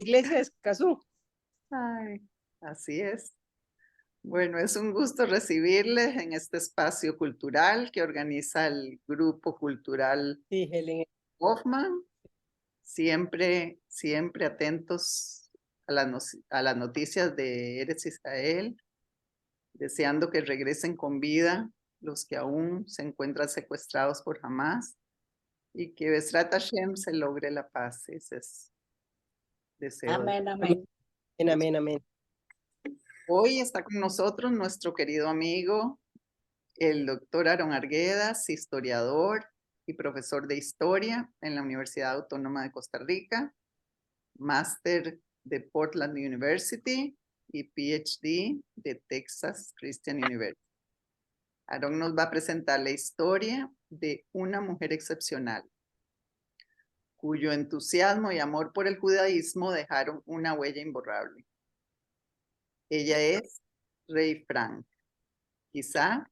iglesia de Escazú. Ay, así es. Bueno, es un gusto recibirles en este espacio cultural que organiza el Grupo Cultural Sí, Helen. Hoffman. Siempre, siempre atentos a a las noticias de Eretz Israel, deseando que regresen con vida los que aún se encuentran secuestrados por Hamas y que Besrat Hashem se logre la paz. Ese es deseo. Amén, amén. Amén, amén, amén. Hoy está con nosotros nuestro querido amigo, el doctor Aaron Arguedas, historiador y profesor de historia en la Universidad Autónoma de Costa Rica, máster de Portland University y PhD de Texas Christian University. Aaron nos va a presentar la historia de una mujer excepcional, cuyo entusiasmo y amor por el judaísmo dejaron una huella imborrable. Ella es Rey Frank. Quizá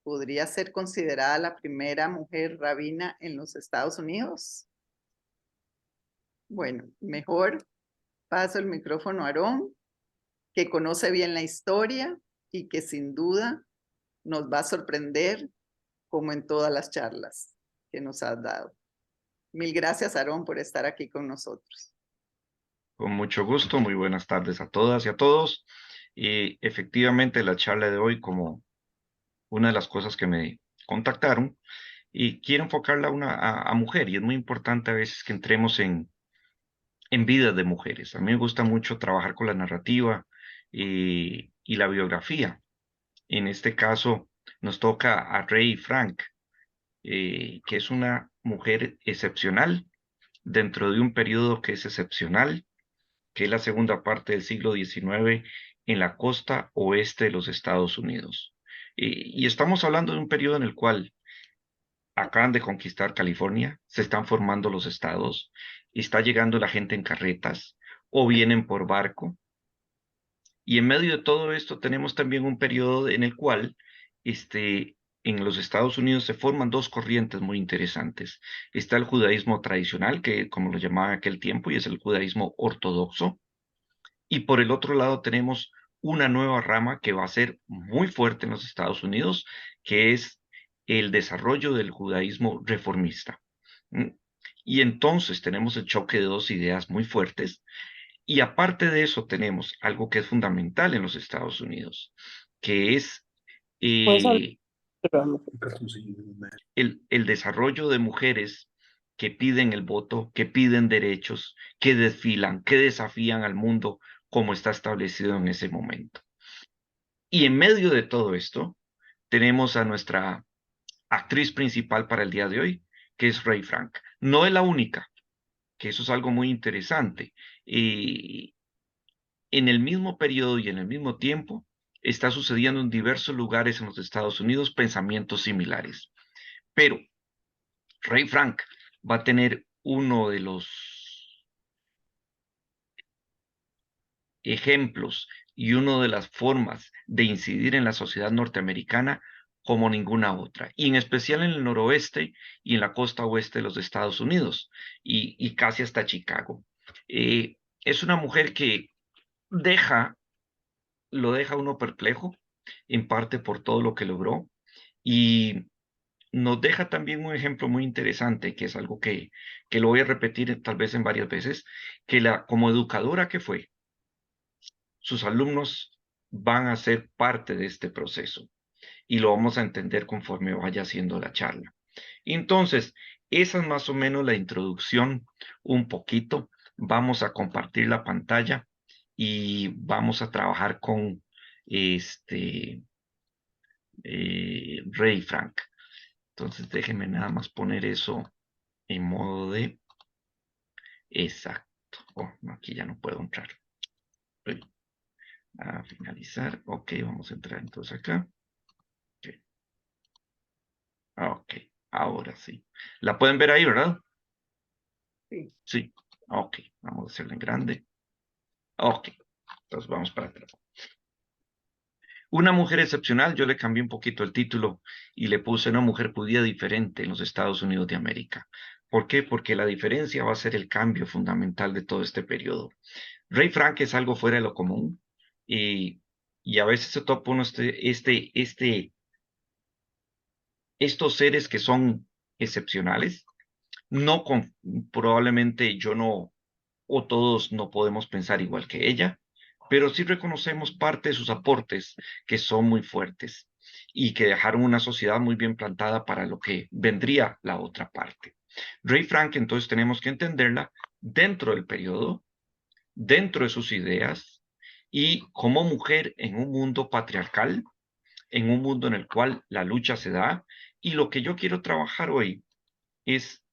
podría ser considerada la primera mujer rabina en los Estados Unidos. Bueno, mejor paso el micrófono a Aarón, que conoce bien la historia y que sin duda nos va a sorprender como en todas las charlas que nos has dado. Mil gracias, Aarón, por estar aquí con nosotros. Con mucho gusto, muy buenas tardes a todas y a todos. Y efectivamente la charla de hoy, como una de las cosas que me contactaron, y quiero enfocarla a mujer, y es muy importante a veces que entremos en vidas de mujeres. A mí me gusta mucho trabajar con la narrativa y la biografía. En este caso nos toca a Rey Frank, que es una mujer excepcional dentro de un periodo que es excepcional, que es la segunda parte del siglo XIX en la costa oeste de los Estados Unidos. Y estamos hablando de un periodo en el cual acaban de conquistar California, se están formando los estados, está llegando la gente en carretas o vienen por barco. Y en medio de todo esto tenemos también un periodo en el cual en los Estados Unidos se forman dos corrientes muy interesantes. Está el judaísmo tradicional, que como lo llamaban en aquel tiempo, y es el judaísmo ortodoxo. Y por el otro lado tenemos una nueva rama que va a ser muy fuerte en los Estados Unidos, que es el desarrollo del judaísmo reformista. ¿Mm? Y entonces tenemos el choque de dos ideas muy fuertes. Y aparte de eso tenemos algo que es fundamental en los Estados Unidos, que es Pues, eh, el desarrollo de mujeres que piden el voto, que piden derechos, que desfilan, que desafían al mundo como está establecido en ese momento. Y en medio de todo esto, tenemos a nuestra actriz principal para el día de hoy, que es Rey Frank. No es la única, que eso es algo muy interesante. En el mismo periodo y en el mismo tiempo, está sucediendo en diversos lugares en los Estados Unidos pensamientos similares. Pero Rey Frank va a tener uno de los ejemplos y una de las formas de incidir en la sociedad norteamericana como ninguna otra, y en especial en el noroeste y en la costa oeste de los Estados Unidos, y casi hasta Chicago. Es una mujer que lo deja uno perplejo, en parte por todo lo que logró, y nos deja también un ejemplo muy interesante, que es algo que lo voy a repetir tal vez en varias veces, que como educadora que fue, sus alumnos van a ser parte de este proceso y lo vamos a entender conforme vaya haciendo la charla. Entonces, esa es más o menos la introducción un poquito. Vamos a compartir la pantalla y vamos a trabajar con Rey Frank. Entonces, déjenme nada más poner eso en modo de exacto. Oh, no, aquí ya no puedo entrar. A finalizar. Ok, vamos a entrar entonces acá. Ok, ok, ahora sí. La pueden ver ahí, ¿verdad? Sí. Sí. Ok, vamos a hacerla en grande. Ok, entonces vamos para atrás. Una mujer excepcional, yo le cambié un poquito el título y le puse una mujer judía diferente en los Estados Unidos de América, ¿Por qué? Porque la diferencia va a ser el cambio fundamental de todo este periodo. Ray Frank es algo fuera de lo común y a veces se topa uno estos seres que son excepcionales. No con, probablemente yo no, o todos no podemos pensar igual que ella, pero sí reconocemos parte de sus aportes que son muy fuertes y que dejaron una sociedad muy bien plantada para lo que vendría la otra parte. Ray Frank, entonces, tenemos que entenderla dentro del periodo, dentro de sus ideas y como mujer en un mundo patriarcal, en un mundo en el cual la lucha se da. Y lo que yo quiero trabajar hoy es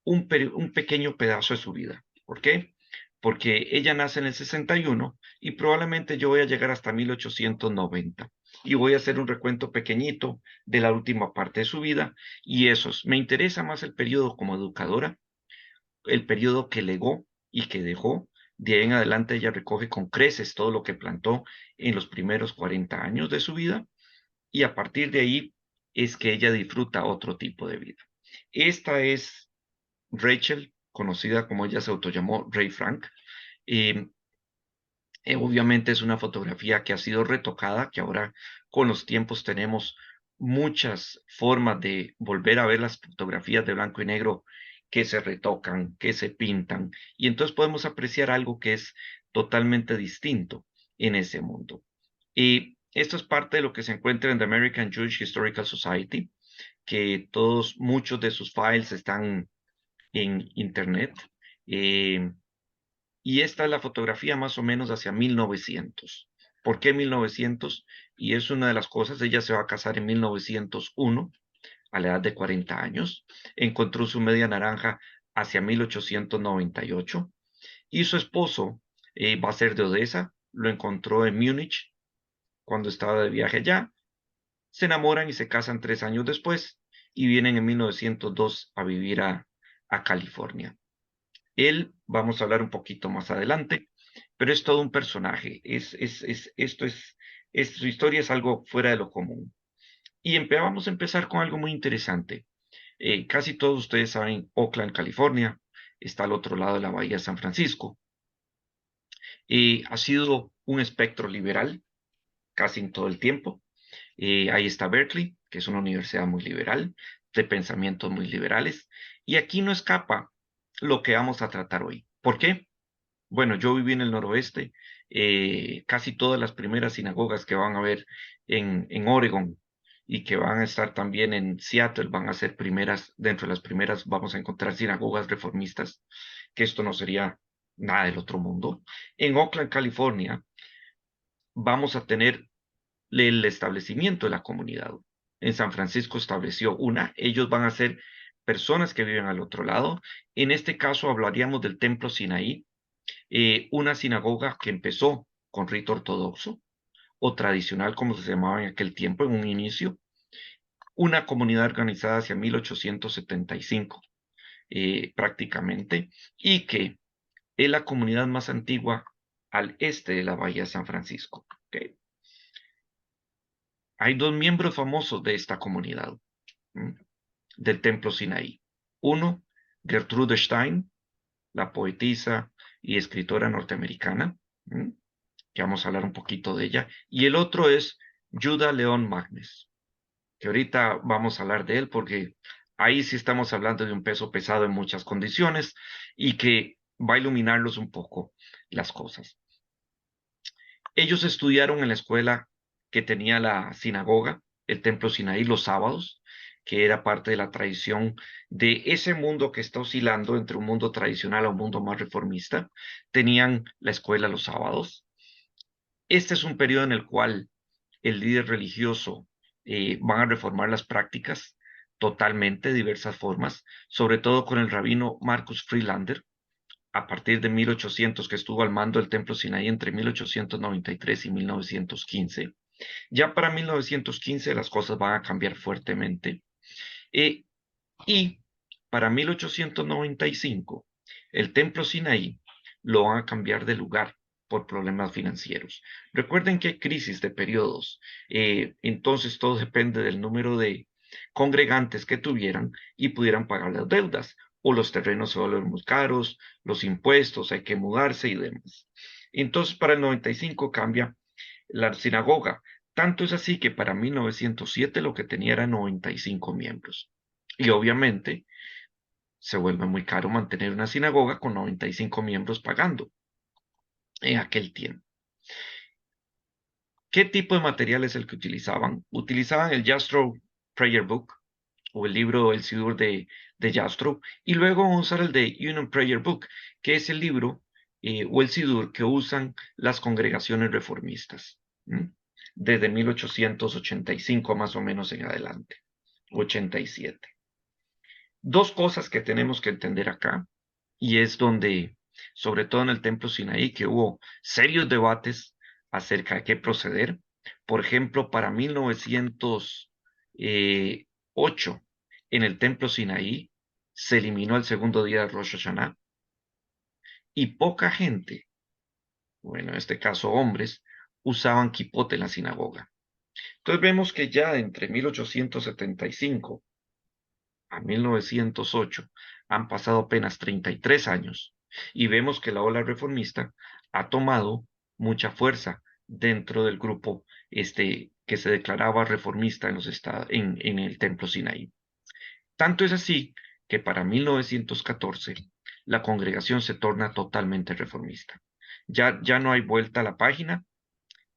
un pequeño pedazo de su vida. ¿Por qué? Porque ella nace en el 61 y probablemente yo voy a llegar hasta 1890 y voy a hacer un recuento pequeñito de la última parte de su vida y esos. Me interesa más el periodo como educadora, el periodo que legó y que dejó. De ahí en adelante ella recoge con creces todo lo que plantó en los primeros 40 años de su vida y a partir de ahí es que ella disfruta otro tipo de vida. Esta es Rachel, conocida como ella se autollamó, Ray Frank. Eh, Obviamente es una fotografía que ha sido retocada, que ahora con los tiempos tenemos muchas formas de volver a ver las fotografías de blanco y negro que se retocan, que se pintan, y entonces podemos apreciar algo que es totalmente distinto en ese mundo. Y esto es parte de lo que se encuentra en The American Jewish Historical Society, que muchos de sus files están en internet. Eh, y esta es la fotografía más o menos hacia 1900. ¿Por qué 1900? Y es una de las cosas, ella se va a casar en 1901, a la edad de 40 años. Encontró su media naranja hacia 1898. Y su esposo va a ser de Odessa, lo encontró en Múnich cuando estaba de viaje allá. Se enamoran y se casan 3 años después y vienen en 1902 a vivir a California. Él, vamos a hablar un poquito más adelante, pero es todo un personaje. Su historia es algo fuera de lo común. Y vamos a empezar con algo muy interesante. Casi todos ustedes saben, Oakland, California, está al otro lado de la bahía de San Francisco. Ha sido un espectro liberal casi en todo el tiempo. Ahí está Berkeley, que es una universidad muy liberal, de pensamientos muy liberales. Y aquí no escapa lo que vamos a tratar hoy. ¿Por qué? Bueno, yo viví en el noroeste. Casi todas las primeras sinagogas que van a ver en Oregon y que van a estar también en Seattle van a ser primeras, dentro de las primeras vamos a encontrar sinagogas reformistas, que esto no sería nada del otro mundo. En Oakland, California, vamos a tener el establecimiento de la comunidad. En San Francisco estableció una, ellos van a ser personas que viven al otro lado. En este caso hablaríamos del Templo Sinaí, una sinagoga que empezó con rito ortodoxo o tradicional, como se llamaba en aquel tiempo, en un inicio, una comunidad organizada hacia 1875, prácticamente, y que es la comunidad más antigua al este de la Bahía de San Francisco. ¿Okay? Hay dos miembros famosos de esta comunidad, del Templo Sinaí. Uno, Gertrude Stein, la poetisa y escritora norteamericana, que vamos a hablar un poquito de ella, y el otro es Judah Leon Magnes, que ahorita vamos a hablar de él porque ahí sí estamos hablando de un peso pesado en muchas condiciones y que va a iluminarlos un poco las cosas. Ellos estudiaron en la escuela que tenía la sinagoga, el Templo Sinaí, los sábados, que era parte de la tradición de ese mundo que está oscilando entre un mundo tradicional a un mundo más reformista. Tenían la escuela los sábados. Este es un periodo en el cual el líder religioso van a reformar las prácticas totalmente, de diversas formas, sobre todo con el rabino Marcus Friedlander, a partir de 1800, que estuvo al mando del Templo Sinaí entre 1893 y 1915. Ya para 1915 las cosas van a cambiar fuertemente. Y para 1895, el Templo Sinaí lo van a cambiar de lugar por problemas financieros. Recuerden que hay crisis de periodos, entonces todo depende del número de congregantes que tuvieran y pudieran pagar las deudas, o los terrenos se vuelven muy caros, los impuestos, hay que mudarse y demás. Entonces, para el 95 cambia la sinagoga. Tanto es así que para 1907 lo que tenía era 95 miembros. Y obviamente se vuelve muy caro mantener una sinagoga con 95 miembros pagando en aquel tiempo. ¿Qué tipo de material es el que utilizaban? Utilizaban el Jastrow Prayer Book o el libro El Sidur de Jastrow, y luego vamos a usar el de Union Prayer Book, que es el libro o el Sidur que usan las congregaciones reformistas, desde 1885 más o menos en adelante, 87. Dos cosas que tenemos que entender acá, y es donde, sobre todo en el Templo Sinaí, que hubo serios debates acerca de qué proceder. Por ejemplo, para 1908, en el Templo Sinaí, se eliminó el segundo día de Rosh Hashanah, y poca gente, bueno, en este caso hombres, usaban kipot en la sinagoga. Entonces vemos que ya entre 1875 a 1908 han pasado apenas 33 años y vemos que la ola reformista ha tomado mucha fuerza dentro del grupo que se declaraba reformista en el Templo Sinaí. Tanto es así que para 1914 la congregación se torna totalmente reformista. Ya no hay vuelta a la página,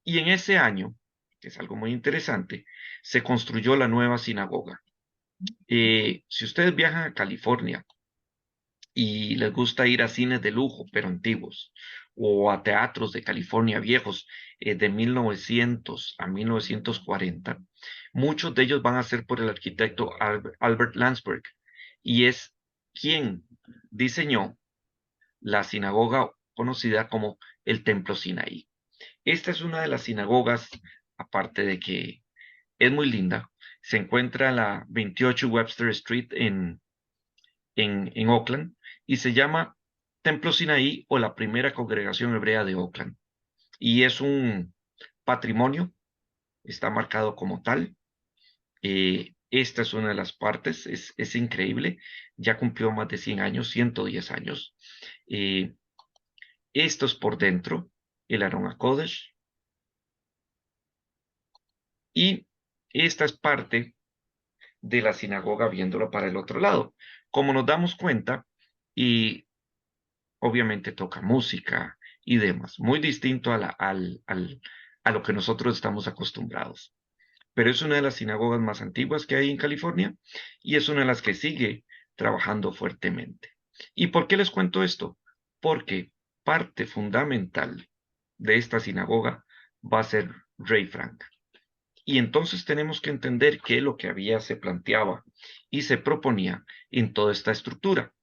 y en ese año, que es algo muy interesante, se construyó la nueva sinagoga. Si ustedes viajan a California y les gusta ir a cines de lujo, pero antiguos, o a teatros de California viejos, de 1900 a 1940, muchos de ellos van a ser por el arquitecto Albert Landsberg, y es quien diseñó la sinagoga conocida como el Templo Sinaí. Esta es una de las sinagogas, aparte de que es muy linda, se encuentra en la 28 Webster Street en Oakland, y se llama Templo Sinaí o la primera congregación hebrea de Oakland. Y es un patrimonio, está marcado como tal. Esta es una de las partes, es increíble, ya cumplió más de 100 años, 110 años. Esto es por dentro, el Aron HaKodesh, y esta es parte de la sinagoga viéndolo para el otro lado. Como nos damos cuenta, y obviamente toca música y demás, muy distinto a lo que nosotros estamos acostumbrados. Pero es una de las sinagogas más antiguas que hay en California y es una de las que sigue trabajando fuertemente. ¿Y por qué les cuento esto? Porque parte fundamental de esta sinagoga va a ser Ray Frank. Y entonces tenemos que entender qué es lo que se planteaba y se proponía en toda esta estructura.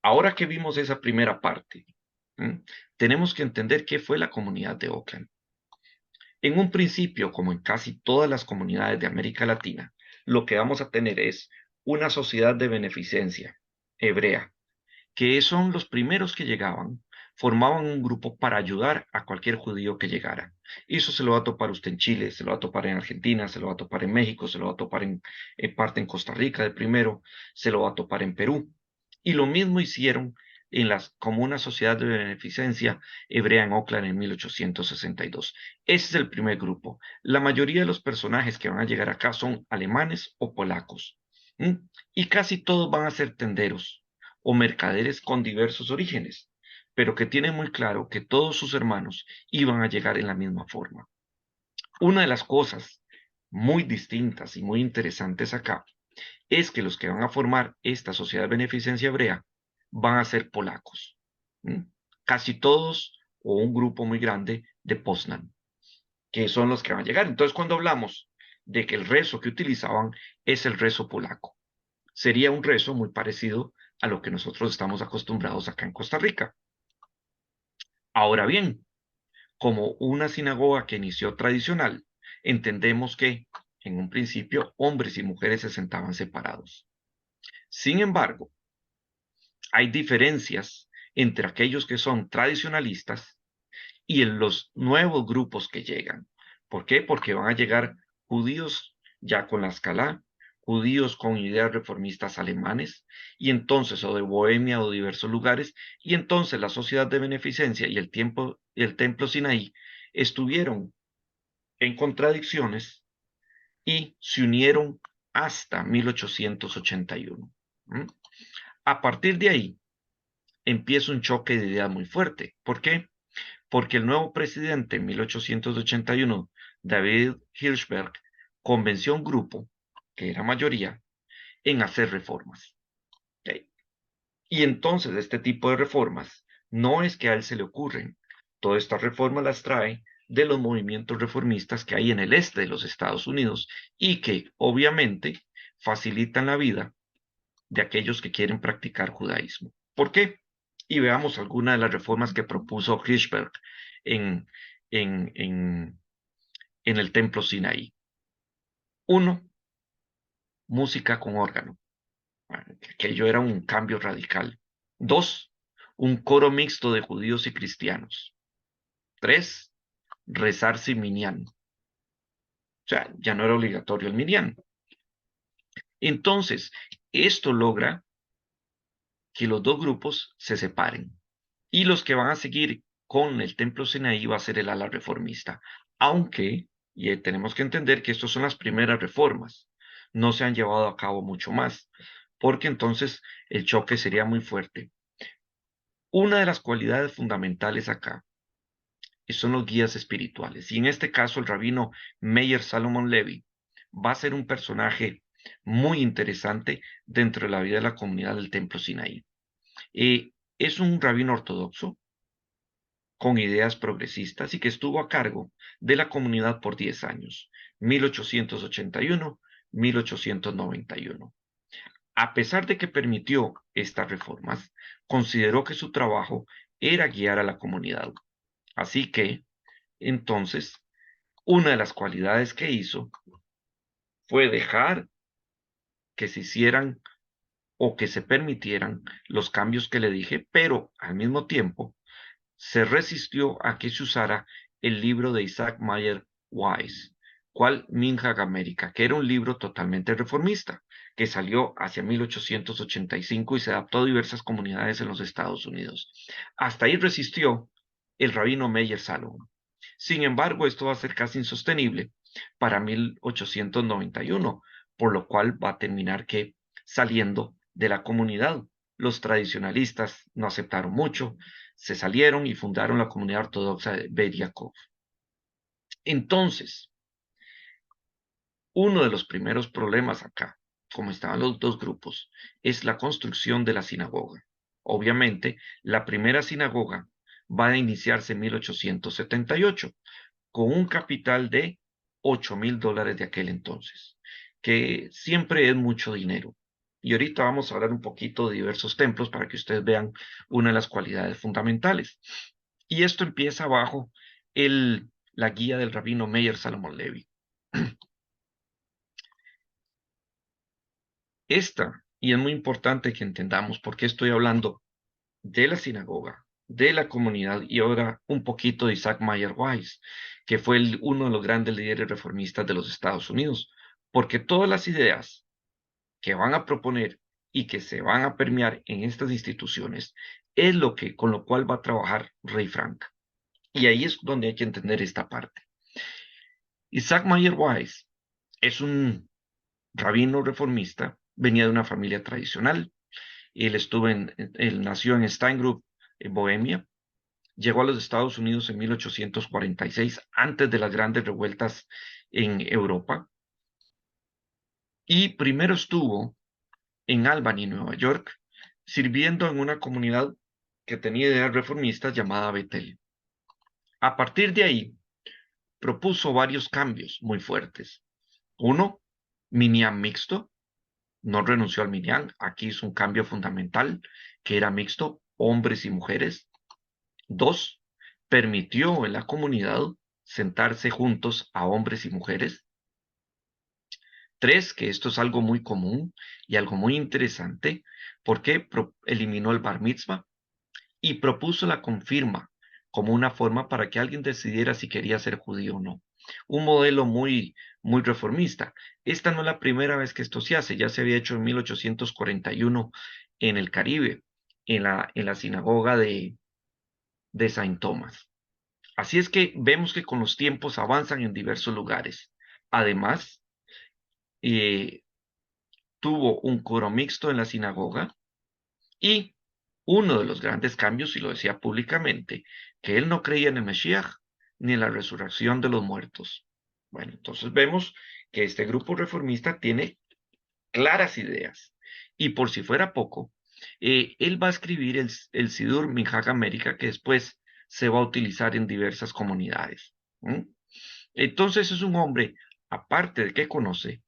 Ahora que vimos esa primera parte, tenemos que entender qué fue la comunidad de Oakland. En un principio, como en casi todas las comunidades de América Latina, lo que vamos a tener es una sociedad de beneficencia hebrea, que son los primeros que llegaban, formaban un grupo para ayudar a cualquier judío que llegara. Y eso se lo va a topar usted en Chile, se lo va a topar en Argentina, se lo va a topar en México, se lo va a topar en parte en Costa Rica de primero, se lo va a topar en Perú. Y lo mismo hicieron como una sociedad de beneficencia hebrea en Oakland en 1862. Ese es el primer grupo. La mayoría de los personajes que van a llegar acá son alemanes o polacos. Y casi todos van a ser tenderos o mercaderes con diversos orígenes, pero que tienen muy claro que todos sus hermanos iban a llegar en la misma forma. Una de las cosas muy distintas y muy interesantes acá es que los que van a formar esta sociedad de beneficencia hebrea van a ser polacos. Casi todos o un grupo muy grande de Poznan, que son los que van a llegar. Entonces, cuando hablamos de que el rezo que utilizaban es el rezo polaco, sería un rezo muy parecido a lo que nosotros estamos acostumbrados acá en Costa Rica. Ahora bien, como una sinagoga que inició tradicional, entendemos que en un principio hombres y mujeres se sentaban separados. Sin embargo, hay diferencias entre aquellos que son tradicionalistas y en los nuevos grupos que llegan. ¿Por qué? Porque van a llegar judíos ya con la Escalá, judíos con ideas reformistas alemanes, y entonces, o de Bohemia o diversos lugares, y entonces la Sociedad de Beneficencia y el Templo Sinaí estuvieron en contradicciones y se unieron hasta 1881. A partir de ahí empieza un choque de ideas muy fuerte. ¿Por qué? Porque el nuevo presidente en 1881, David Hirschberg, convenció a un grupo, que era mayoría, en hacer reformas. ¿Okay? Y entonces este tipo de reformas no es que a él se le ocurren. Todas estas reformas las trae de los movimientos reformistas que hay en el este de los Estados Unidos y que obviamente facilitan la vida de aquellos que quieren practicar judaísmo. ¿Por qué? Y veamos algunas de las reformas que propuso Hirschberg en, en, en, en el templo Sinaí. Uno, música con órgano. Aquello era un cambio radical. Dos, un coro mixto de judíos y cristianos. Tres, rezar sin minyan. O sea, ya no era obligatorio el minyan. Entonces, esto logra que los dos grupos se separen. Y los que van a seguir con el templo Sinaí va a ser el ala reformista. Aunque, y tenemos que entender que estas son las primeras reformas. No se han llevado a cabo mucho más, porque entonces el choque sería muy fuerte. Una de las cualidades fundamentales acá son los guías espirituales. Y en este caso, el rabino Meir Salomon Levi va a ser un personaje muy interesante dentro de la vida de la comunidad del templo Sinaí. Es un rabino ortodoxo con ideas progresistas y que estuvo a cargo de la comunidad por 10 años, 1881-1891. A pesar de que permitió estas reformas, consideró que su trabajo era guiar a la comunidad. Así que, entonces, una de las cualidades que hizo fue dejar que se hicieran o que se permitieran los cambios que le dije, pero al mismo tiempo se resistió a que se usara el libro de Isaac Mayer Wise, cual Minhag América, que era un libro totalmente reformista, que salió hacia 1885 y se adaptó a diversas comunidades en los Estados Unidos. Hasta ahí resistió el rabino Meyer Salomon. Sin embargo, esto va a ser casi insostenible para 1891, por lo cual va a terminar que saliendo de la comunidad. Los tradicionalistas no aceptaron mucho, se salieron y fundaron la comunidad ortodoxa de Bet Yaakov. Entonces, uno de los primeros problemas acá, como estaban los dos grupos, es la construcción de la sinagoga. Obviamente, la primera sinagoga va a iniciarse en 1878 con un capital de $8,000 de aquel entonces, que siempre es mucho dinero. Y ahorita vamos a hablar un poquito de diversos templos para que ustedes vean una de las cualidades fundamentales. Y esto empieza bajo la guía del rabino Meir Salomon Levi. Y es muy importante que entendamos por qué estoy hablando de la sinagoga, de la comunidad y ahora un poquito de Isaac Mayer Wise, que fue uno de los grandes líderes reformistas de los Estados Unidos, porque todas las ideas que van a proponer y que se van a permear en estas instituciones es con lo cual va a trabajar Rey Frank. Y ahí es donde hay que entender esta parte. Isaac Mayer Wise es un rabino reformista, venía de una familia tradicional. Él nació en Steingrub, en Bohemia. Llegó a los Estados Unidos en 1846, antes de las grandes revueltas en Europa. Y primero estuvo en Albany, Nueva York, sirviendo en una comunidad que tenía ideas reformistas llamada Betel. A partir de ahí, propuso varios cambios muy fuertes. Uno, minyan mixto. No renunció al minyan. Aquí hizo un cambio fundamental, que era mixto, hombres y mujeres. Dos, permitió en la comunidad sentarse juntos a hombres y mujeres. Tres, que esto es algo muy común y algo muy interesante, porque eliminó el bar mitzvah y propuso la confirma como una forma para que alguien decidiera si quería ser judío o no. un modelo muy reformista. Esta no es la primera vez que esto se hace, ya se había hecho en 1841 en el Caribe, en la sinagoga de Saint Thomas. Así es que vemos que con los tiempos avanzan en diversos lugares. Además, tuvo un coro mixto en la sinagoga y uno de los grandes cambios, y lo decía públicamente, que él no creía en el Mesías ni en la resurrección de los muertos. Bueno, entonces vemos que este grupo reformista tiene claras ideas. Y por si fuera poco, él va a escribir el Sidur Minhag América, que después se va a utilizar en diversas comunidades. Entonces es un hombre, aparte de que conoce,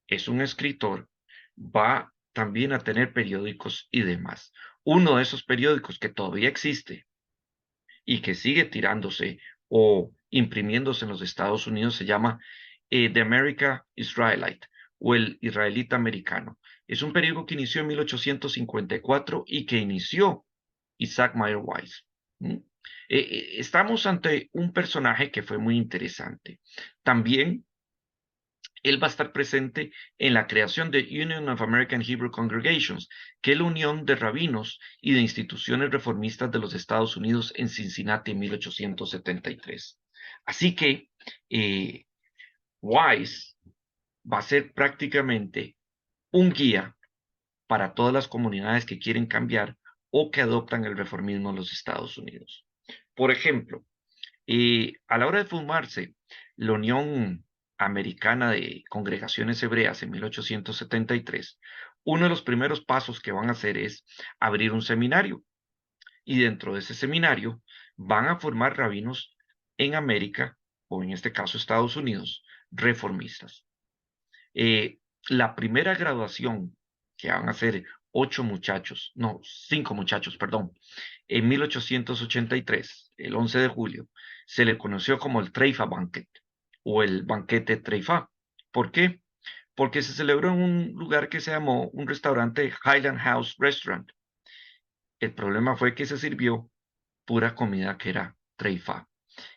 es un escritor, va también a tener periódicos y demás. Uno de esos periódicos que todavía existe y que sigue tirándose o imprimiéndose en los Estados Unidos se llama The America Israelite o el Israelita Americano. Es un periódico que inició en 1854 y que inició Isaac Mayer Weiss. Estamos ante un personaje que fue muy interesante. También él va a estar presente en la creación de Union of American Hebrew Congregations, que es la unión de rabinos y de instituciones reformistas de los Estados Unidos en Cincinnati en 1873. Así que Wise va a ser prácticamente un guía para todas las comunidades que quieren cambiar o que adoptan el reformismo en los Estados Unidos. Por ejemplo, a la hora de formarse la Unión Americana de Congregaciones Hebreas en 1873, uno de los primeros pasos que van a hacer es abrir un seminario. Y dentro de ese seminario van a formar rabinos en América, o en este caso Estados Unidos, reformistas. La primera graduación, que van a ser 5 muchachos, perdón, en 1883, el 11 de julio, se le conoció como el Treifa Banquet o el banquete Treifa. ¿Por qué? Porque se celebró en un lugar que se llamó un restaurante Highland House Restaurant. El problema fue que se sirvió pura comida que era Treifa.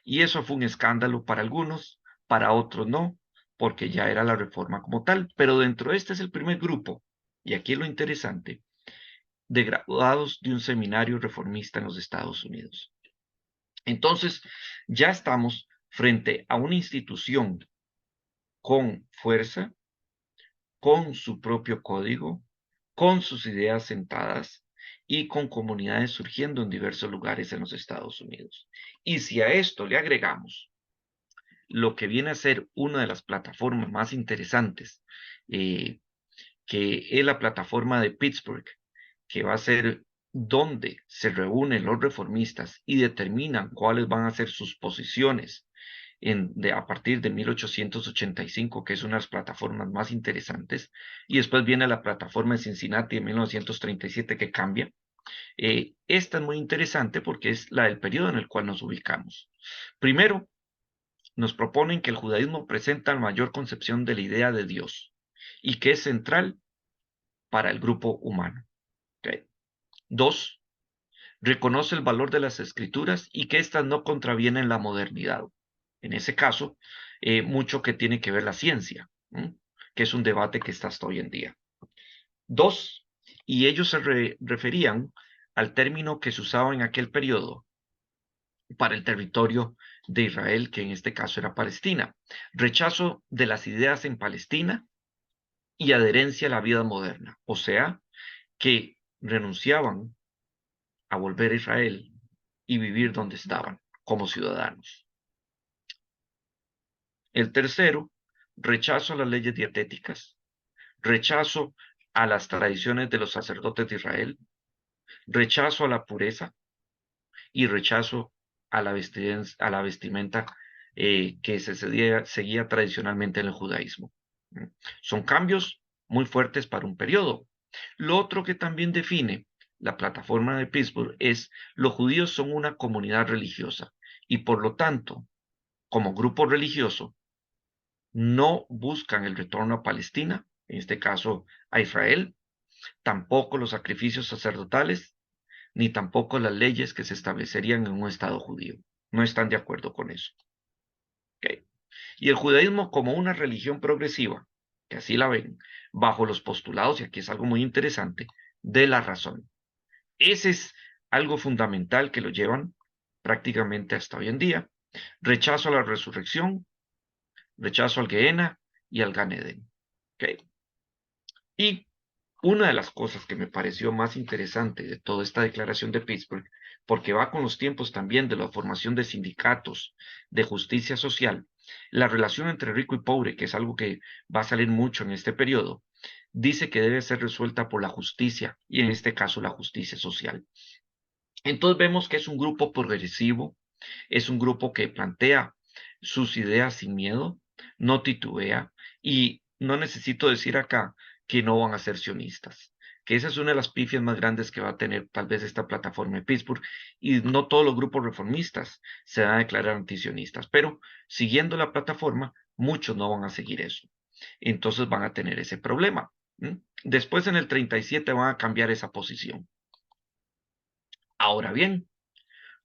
Y eso fue un escándalo para algunos, para otros no, porque ya era la reforma como tal. Pero dentro de este es el primer grupo, y aquí es lo interesante, de graduados de un seminario reformista en los Estados Unidos. Entonces, ya estamos frente a una institución con fuerza, con su propio código, con sus ideas sentadas y con comunidades surgiendo en diversos lugares en los Estados Unidos. Y si a esto le agregamos lo que viene a ser una de las plataformas más interesantes, que es la plataforma de Pittsburgh, que va a ser donde se reúnen los reformistas y determinan cuáles van a ser sus posiciones a partir de 1885, que es una de las plataformas más interesantes, y después viene la plataforma de Cincinnati en 1937 que cambia. Esta es muy interesante porque es la del periodo en el cual nos ubicamos. Primero, nos proponen que el judaísmo presenta la mayor concepción de la idea de Dios y que es central para el grupo humano. ¿Okay? 2, reconoce el valor de las escrituras y que éstas no contravienen la modernidad. En ese caso, mucho que tiene que ver la ciencia, que es un debate que está hasta hoy en día. 2, y ellos se referían al término que se usaba en aquel periodo para el territorio de Israel, que en este caso era Palestina. Rechazo de las ideas en Palestina y adherencia a la vida moderna, o sea, que renunciaban a volver a Israel y vivir donde estaban como ciudadanos. El tercero, rechazo a las leyes dietéticas, rechazo a las tradiciones de los sacerdotes de Israel, rechazo a la pureza y rechazo a la vestimenta que se seguía tradicionalmente en el judaísmo. Son cambios muy fuertes para un periodo. Lo otro que también define la plataforma de Pittsburgh es los judíos son una comunidad religiosa y por lo tanto, como grupo religioso, no buscan el retorno a Palestina, en este caso a Israel, tampoco los sacrificios sacerdotales, ni tampoco las leyes que se establecerían en un Estado judío. No están de acuerdo con eso. Okay. Y el judaísmo como una religión progresiva, que así la ven, bajo los postulados, y aquí es algo muy interesante, de la razón. Ese es algo fundamental que lo llevan prácticamente hasta hoy en día. Rechazo a la resurrección, rechazo al Gehenna y al Gan Eden. ¿Okay? Y una de las cosas que me pareció más interesante de toda esta declaración de Pittsburgh, porque va con los tiempos también de la formación de sindicatos, de justicia social, la relación entre rico y pobre, que es algo que va a salir mucho en este periodo, dice que debe ser resuelta por la justicia, y en este caso la justicia social. Entonces vemos que es un grupo progresivo, es un grupo que plantea sus ideas sin miedo, no titubea, y no necesito decir acá que no van a ser sionistas, que esa es una de las pifias más grandes que va a tener tal vez esta plataforma de Pittsburgh, y no todos los grupos reformistas se van a declarar antisionistas, pero siguiendo la plataforma, muchos no van a seguir eso. Entonces van a tener ese problema. Después en el 37 van a cambiar esa posición. Ahora bien,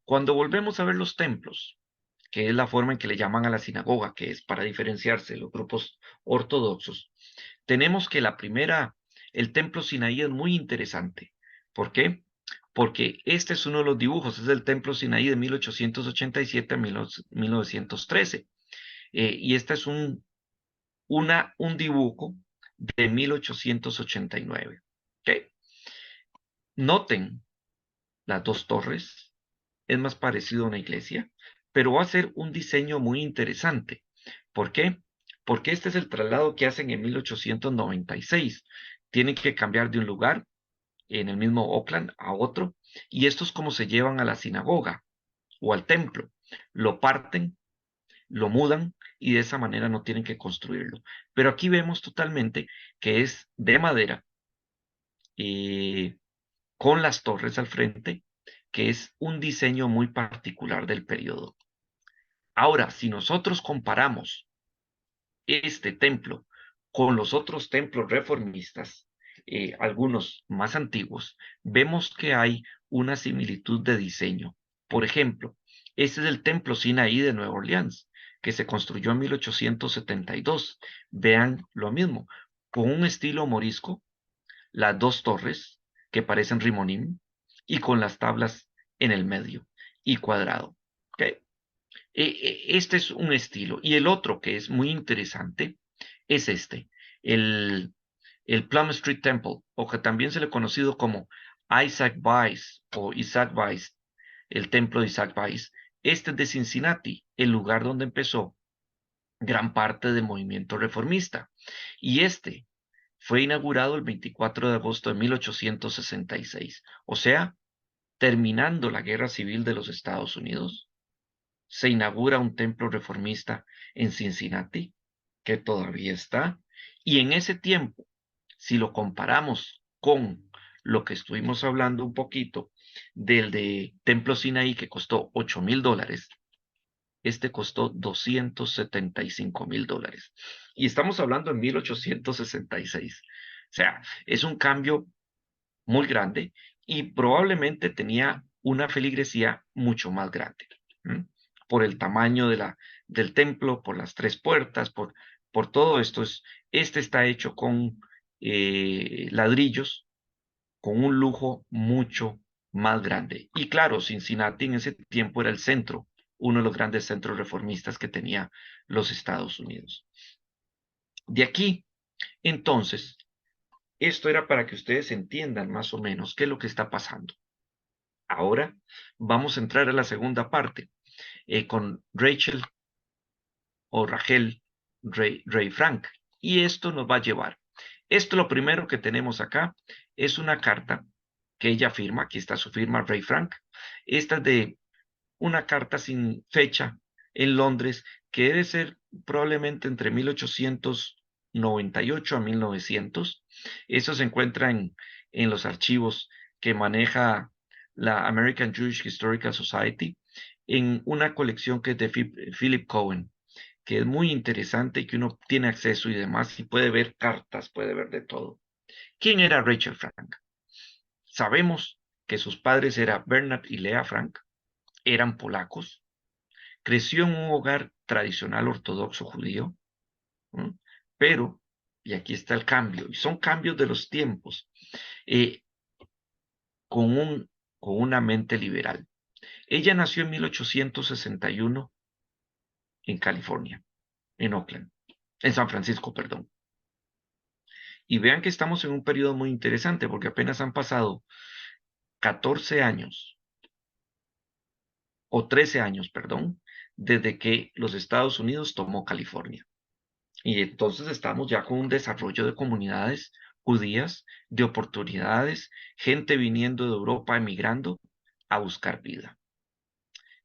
cuando volvemos a ver los templos, que es la forma en que le llaman a la sinagoga, que es para diferenciarse de los grupos ortodoxos, tenemos que el templo Sinaí es muy interesante. ¿Por qué? Porque este es uno de los dibujos, es el templo Sinaí de 1887 a 1913. Y este es un dibujo de 1889. ¿Okay? Noten las dos torres, es más parecido a una iglesia, pero va a ser un diseño muy interesante. ¿Por qué? Porque este es el traslado que hacen en 1896. Tienen que cambiar de un lugar en el mismo Oakland a otro, y esto es como se llevan a la sinagoga o al templo. Lo parten, lo mudan y de esa manera no tienen que construirlo. Pero aquí vemos totalmente que es de madera, eh, con las torres al frente, que es un diseño muy particular del periodo. Ahora, si nosotros comparamos este templo con los otros templos reformistas, algunos más antiguos, vemos que hay una similitud de diseño. Por ejemplo, este es el templo Sinaí de Nueva Orleans, que se construyó en 1872. Vean lo mismo, con un estilo morisco, las dos torres que parecen rimonín y con las tablas en el medio y cuadrado. ¿Okay? Este es un estilo. Y el otro que es muy interesante es este, el, el Plum Street Temple, o que también se le ha conocido como Isaac Weiss o Isaac Weiss, el templo de Isaac Weiss. Este es de Cincinnati, el lugar donde empezó gran parte del movimiento reformista. Y este fue inaugurado el 24 de agosto de 1866, o sea, terminando la Guerra Civil de los Estados Unidos. Se inaugura un templo reformista en Cincinnati, que todavía está, y en ese tiempo, si lo comparamos con lo que estuvimos hablando un poquito del de Templo Sinaí, que costó $8,000, este costó $275,000. Y estamos hablando en 1866. O sea, es un cambio muy grande y probablemente tenía una feligresía mucho más grande. ¿Mm? Por el tamaño del templo, por las tres puertas, por todo esto. Este está hecho con ladrillos, con un lujo mucho más grande. Y claro, Cincinnati en ese tiempo era el centro, uno de los grandes centros reformistas que tenía los Estados Unidos. De aquí, entonces, esto era para que ustedes entiendan más o menos qué es lo que está pasando. Ahora vamos a entrar a la segunda parte con Rachel o Rachel Ray Frank. Y esto nos va a llevar. Esto lo primero que tenemos acá es una carta que ella firma. Aquí está su firma, Ray Frank. Esta es de una carta sin fecha en Londres que debe ser probablemente entre 1898 a 1900. Eso se encuentra en los archivos que maneja la American Jewish Historical Society en una colección que es de Philip Cohen, que es muy interesante y que uno tiene acceso y demás y puede ver cartas, puede ver de todo. ¿Quién era Rachel Frank? Sabemos que sus padres eran Bernard y Lea Frank, eran polacos, creció en un hogar tradicional ortodoxo judío, ¿no? Pero, y aquí está el cambio, y son cambios de los tiempos, eh, con, con una mente liberal. Ella nació en 1861 en California, en Oakland, en San Francisco, perdón. Y vean que estamos en un periodo muy interesante porque apenas han pasado 14 años, o 13 años, perdón, desde que los Estados Unidos tomó California. Y entonces estamos ya con un desarrollo de comunidades judías, de oportunidades, gente viniendo de Europa, emigrando a buscar vida.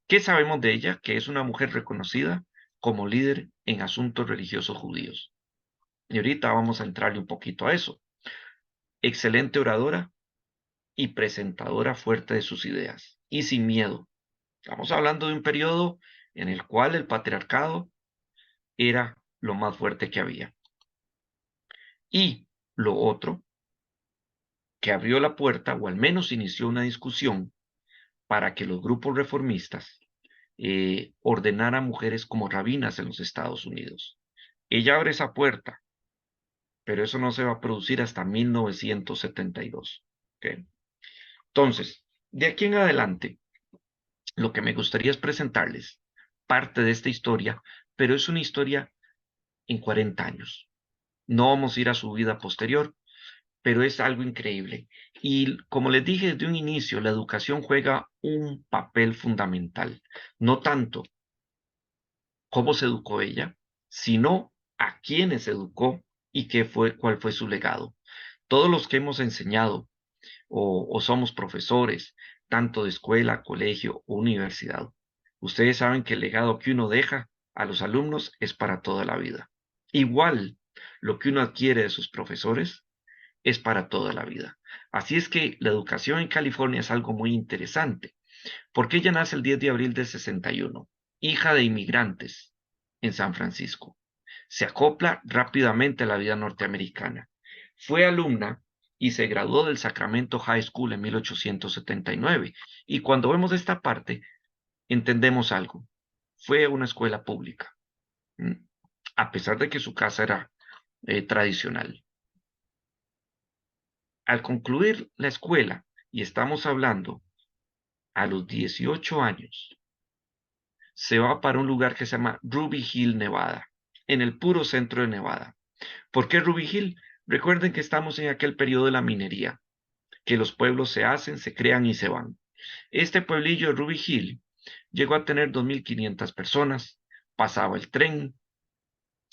¿Qué sabemos de ella? Que es una mujer reconocida como líder en asuntos religiosos judíos. Y ahorita vamos a entrarle un poquito a eso. Excelente oradora y presentadora fuerte de sus ideas y sin miedo. Estamos hablando de un periodo en el cual el patriarcado era lo más fuerte que había. Y lo otro, que abrió la puerta o al menos inició una discusión para que los grupos reformistas ordenaran mujeres como rabinas en los Estados Unidos. Ella abre esa puerta, pero eso no se va a producir hasta 1972. ¿Okay? Entonces, de aquí en adelante, lo que me gustaría es presentarles parte de esta historia, pero es una historia en 40 años. No vamos a ir a su vida posterior, pero es algo increíble. Y como les dije desde un inicio, la educación juega un papel fundamental. No tanto cómo se educó ella, sino a quiénes educó y cuál fue su legado. Todos los que hemos enseñado o somos profesores, tanto de escuela, colegio o universidad, ustedes saben que el legado que uno deja a los alumnos es para toda la vida. Igual, lo que uno adquiere de sus profesores es para toda la vida. Así es que la educación en California es algo muy interesante, porque ella nace el 10 de abril del 61, hija de inmigrantes en San Francisco. Se acopla rápidamente a la vida norteamericana. Fue alumna y se graduó del Sacramento High School en 1879. Y cuando vemos esta parte, entendemos algo. Fue una escuela pública, a pesar de que su casa era tradicional. Al concluir la escuela, y estamos hablando a los 18 años, se va para un lugar que se llama Ruby Hill, Nevada, en el puro centro de Nevada. ¿Por qué Ruby Hill? Recuerden que estamos en aquel periodo de la minería, que los pueblos se hacen, se crean y se van. Este pueblillo de Ruby Hill llegó a tener 2.500 personas, pasaba el tren,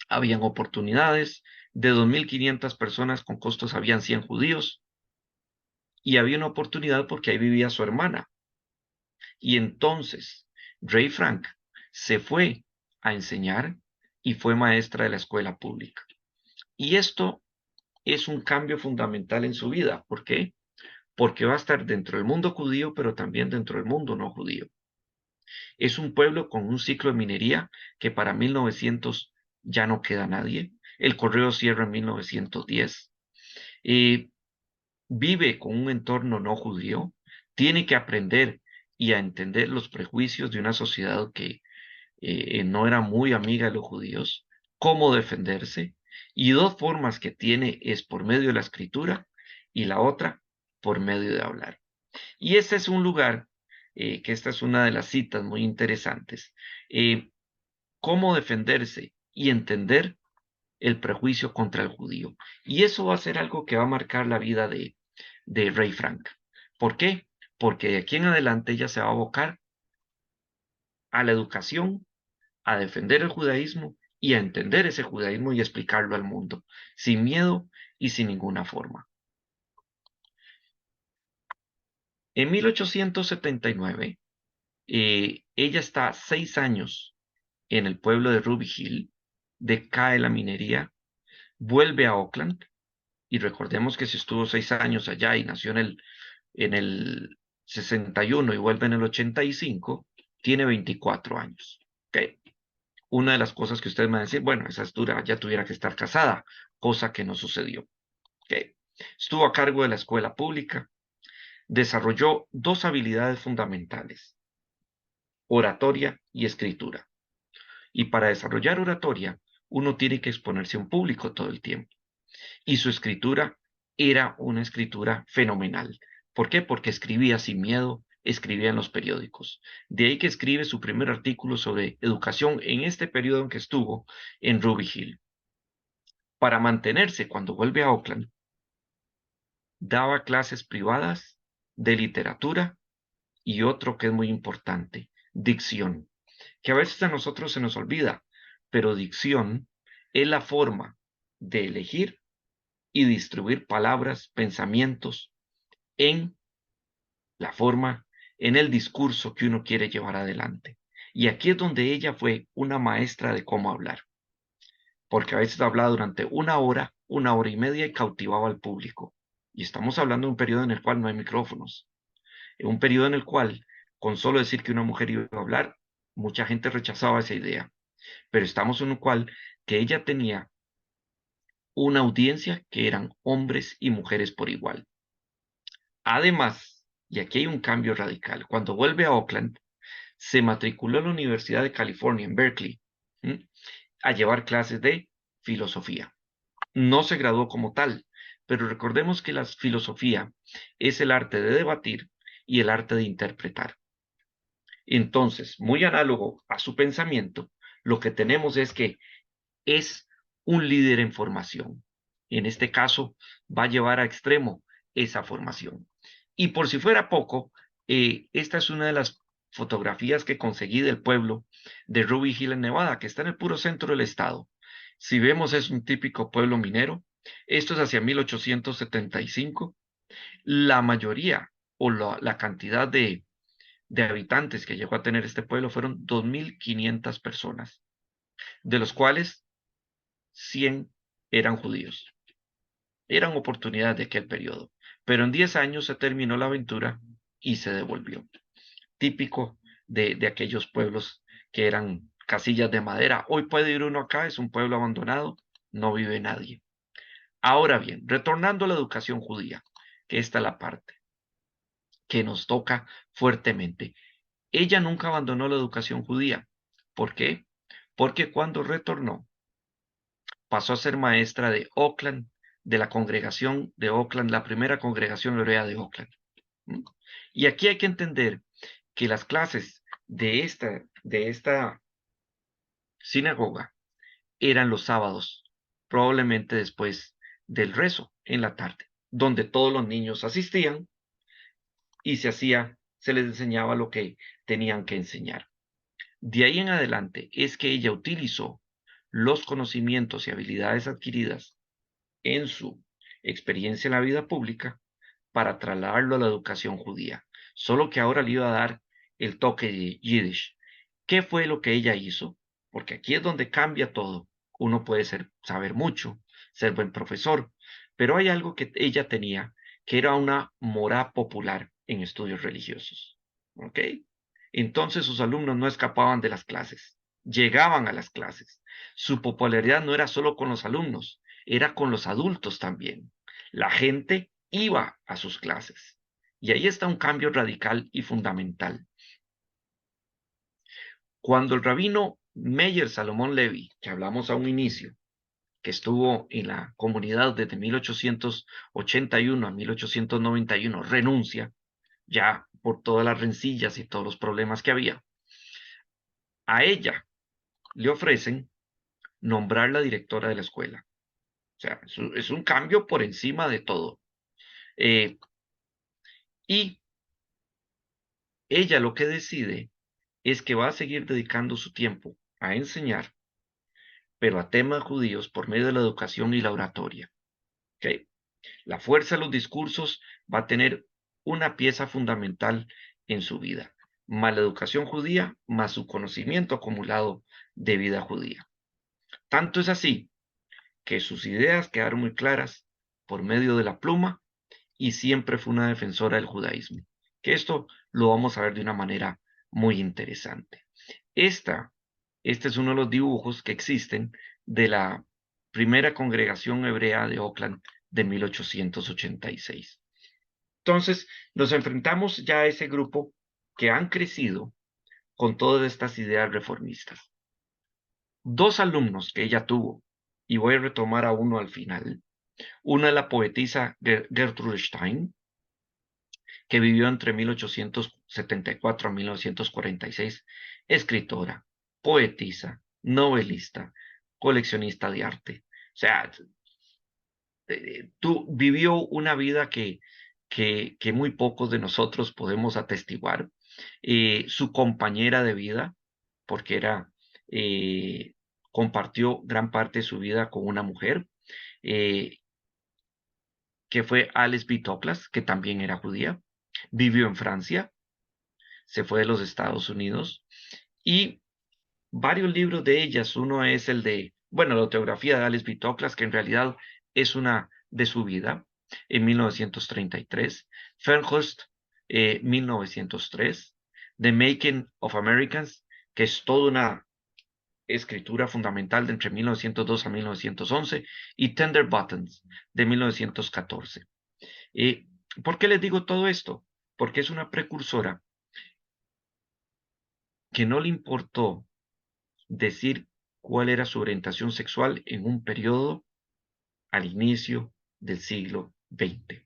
habían oportunidades, de 2.500 personas con costos habían 100 judíos, y había una oportunidad porque ahí vivía su hermana. Y entonces Ray Frank se fue a enseñar y fue maestra de la escuela pública. Y esto es un cambio fundamental en su vida. ¿Por qué? Porque va a estar dentro del mundo judío, pero también dentro del mundo no judío. Es un pueblo con un ciclo de minería que para 1900 ya no queda nadie. El correo cierra en 1910. Vive con un entorno no judío. Tiene que aprender y a entender los prejuicios de una sociedad que no era muy amiga de los judíos, cómo defenderse, y dos formas que tiene es por medio de la escritura y la otra por medio de hablar. Y este es un lugar, que esta es una de las citas muy interesantes, cómo defenderse y entender el prejuicio contra el judío. Y eso va a ser algo que va a marcar la vida de Ray Frank. ¿Por qué? Porque de aquí en adelante ella se va a abocar a la educación, a defender el judaísmo y a entender ese judaísmo y explicarlo al mundo, sin miedo y sin ninguna forma. En 1879, ella está 6 años en el pueblo de Ruby Hill, decae la minería, vuelve a Oakland, y recordemos que si estuvo 6 años allá y nació en el 61 y vuelve en el 85, tiene 24 años. ¿Okay? Una de las cosas que ustedes me van a decir, bueno, esa dura, ya tuviera que estar casada, cosa que no sucedió. ¿Okay? Estuvo a cargo de la escuela pública, desarrolló dos habilidades fundamentales. oratoria y escritura. Y para desarrollar oratoria, uno tiene que exponerse a un público todo el tiempo. Y su escritura era una escritura fenomenal. ¿Por qué? Porque escribía sin miedo, escribía en los periódicos. De ahí que escribe su primer artículo sobre educación en este periodo en que estuvo en Ruby Hill. Para mantenerse cuando vuelve a Oakland, daba clases privadas de literatura y otro que es muy importante, dicción, que a veces a nosotros se nos olvida, pero dicción es la forma de elegir y distribuir palabras, pensamientos en la forma, en el discurso que uno quiere llevar adelante. Y aquí es donde ella fue una maestra de cómo hablar, porque a veces hablaba durante una hora y media y cautivaba al público. Y estamos hablando de un periodo en el cual no hay micrófonos, en un periodo en el cual, con solo decir que una mujer iba a hablar, mucha gente rechazaba esa idea. Pero estamos en un cual que ella tenía una audiencia que eran hombres y mujeres por igual. Además, y aquí hay un cambio radical, cuando vuelve a Oakland, se matriculó en la Universidad de California, en Berkeley, a llevar clases de filosofía. No se graduó como tal, pero recordemos que la filosofía es el arte de debatir y el arte de interpretar. Entonces, muy análogo a su pensamiento, lo que tenemos es que es un líder en formación. En este caso, va a llevar a extremo esa formación. Y por si fuera poco, esta es una de las fotografías que conseguí del pueblo de Ruby Hill en Nevada, que está en el puro centro del estado. Si vemos, es un típico pueblo minero. Esto es hacia 1875. La mayoría o la cantidad de habitantes que llegó a tener este pueblo fueron 2.500 personas, de los cuales 100 eran judíos. Eran oportunidades de aquel periodo, pero en 10 años se terminó la aventura y se devolvió. Típico de aquellos pueblos que eran casillas de madera. Hoy puede ir uno acá, es un pueblo abandonado, no vive nadie. Ahora bien, retornando a la educación judía, que esta es la parte que nos toca fuertemente. Ella nunca abandonó la educación judía. ¿Por qué? Porque cuando retornó, pasó a ser maestra de Oakland, de la congregación de Oakland, la primera congregación hebrea de Oakland. Y aquí hay que entender que las clases de esta sinagoga eran los sábados, probablemente después del rezo en la tarde, donde todos los niños asistían y se les enseñaba lo que tenían que enseñar. De ahí en adelante es que ella utilizó los conocimientos y habilidades adquiridas en su experiencia en la vida pública para trasladarlo a la educación judía, solo que ahora le iba a dar el toque de Yiddish. ¿Qué fue lo que ella hizo? Porque aquí es donde cambia todo. Uno puede saber mucho, ser buen profesor, pero hay algo que ella tenía, que era una morá popular en estudios religiosos. ¿Ok? Entonces sus alumnos no escapaban de las clases, llegaban a las clases. Su popularidad no era solo con los alumnos, era con los adultos también. La gente iba a sus clases. Y ahí está un cambio radical y fundamental. Cuando el rabino Meyer Salomón Levi, que hablamos a un inicio, que estuvo en la comunidad desde 1881 a 1891, renuncia, ya por todas las rencillas y todos los problemas que había, a ella le ofrecen nombrarla directora de la escuela. O sea, es un cambio por encima de todo. Y ella lo que decide es que va a seguir dedicando su tiempo a enseñar, pero a temas judíos por medio de la educación y la oratoria. ¿Okay? La fuerza de los discursos va a tener una pieza fundamental en su vida, más la educación judía, más su conocimiento acumulado de vida judía. Tanto es así que sus ideas quedaron muy claras por medio de la pluma y siempre fue una defensora del judaísmo. Que esto lo vamos a ver de una manera muy interesante. Este es uno de los dibujos que existen de la primera congregación hebrea de Oakland de 1886. Entonces, nos enfrentamos ya a ese grupo que han crecido con todas estas ideas reformistas. Dos alumnos que ella tuvo, y voy a retomar a uno al final. Una es la poetisa Gertrude Stein, que vivió entre 1874 a 1946, escritora, poetisa, novelista, coleccionista de arte. O sea, vivió una vida que muy pocos de nosotros podemos atestiguar. Su compañera de vida, porque eh, compartió gran parte de su vida con una mujer, eh, que fue Alice B. Toklas, que también era judía, vivió en Francia, se fue de los Estados Unidos, y varios libros de ellas. Uno es el de, bueno, la autobiografía de Alice B. Toklas, que en realidad es una de su vida, en 1933. Fernhurst, 1903. The Making of Americans, que es toda una escritura fundamental de entre 1902 a 1911. Y Tender Buttons, de 1914. ¿Por qué les digo todo esto? Porque es una precursora que no le importó decir cuál era su orientación sexual en un periodo al inicio del siglo XX.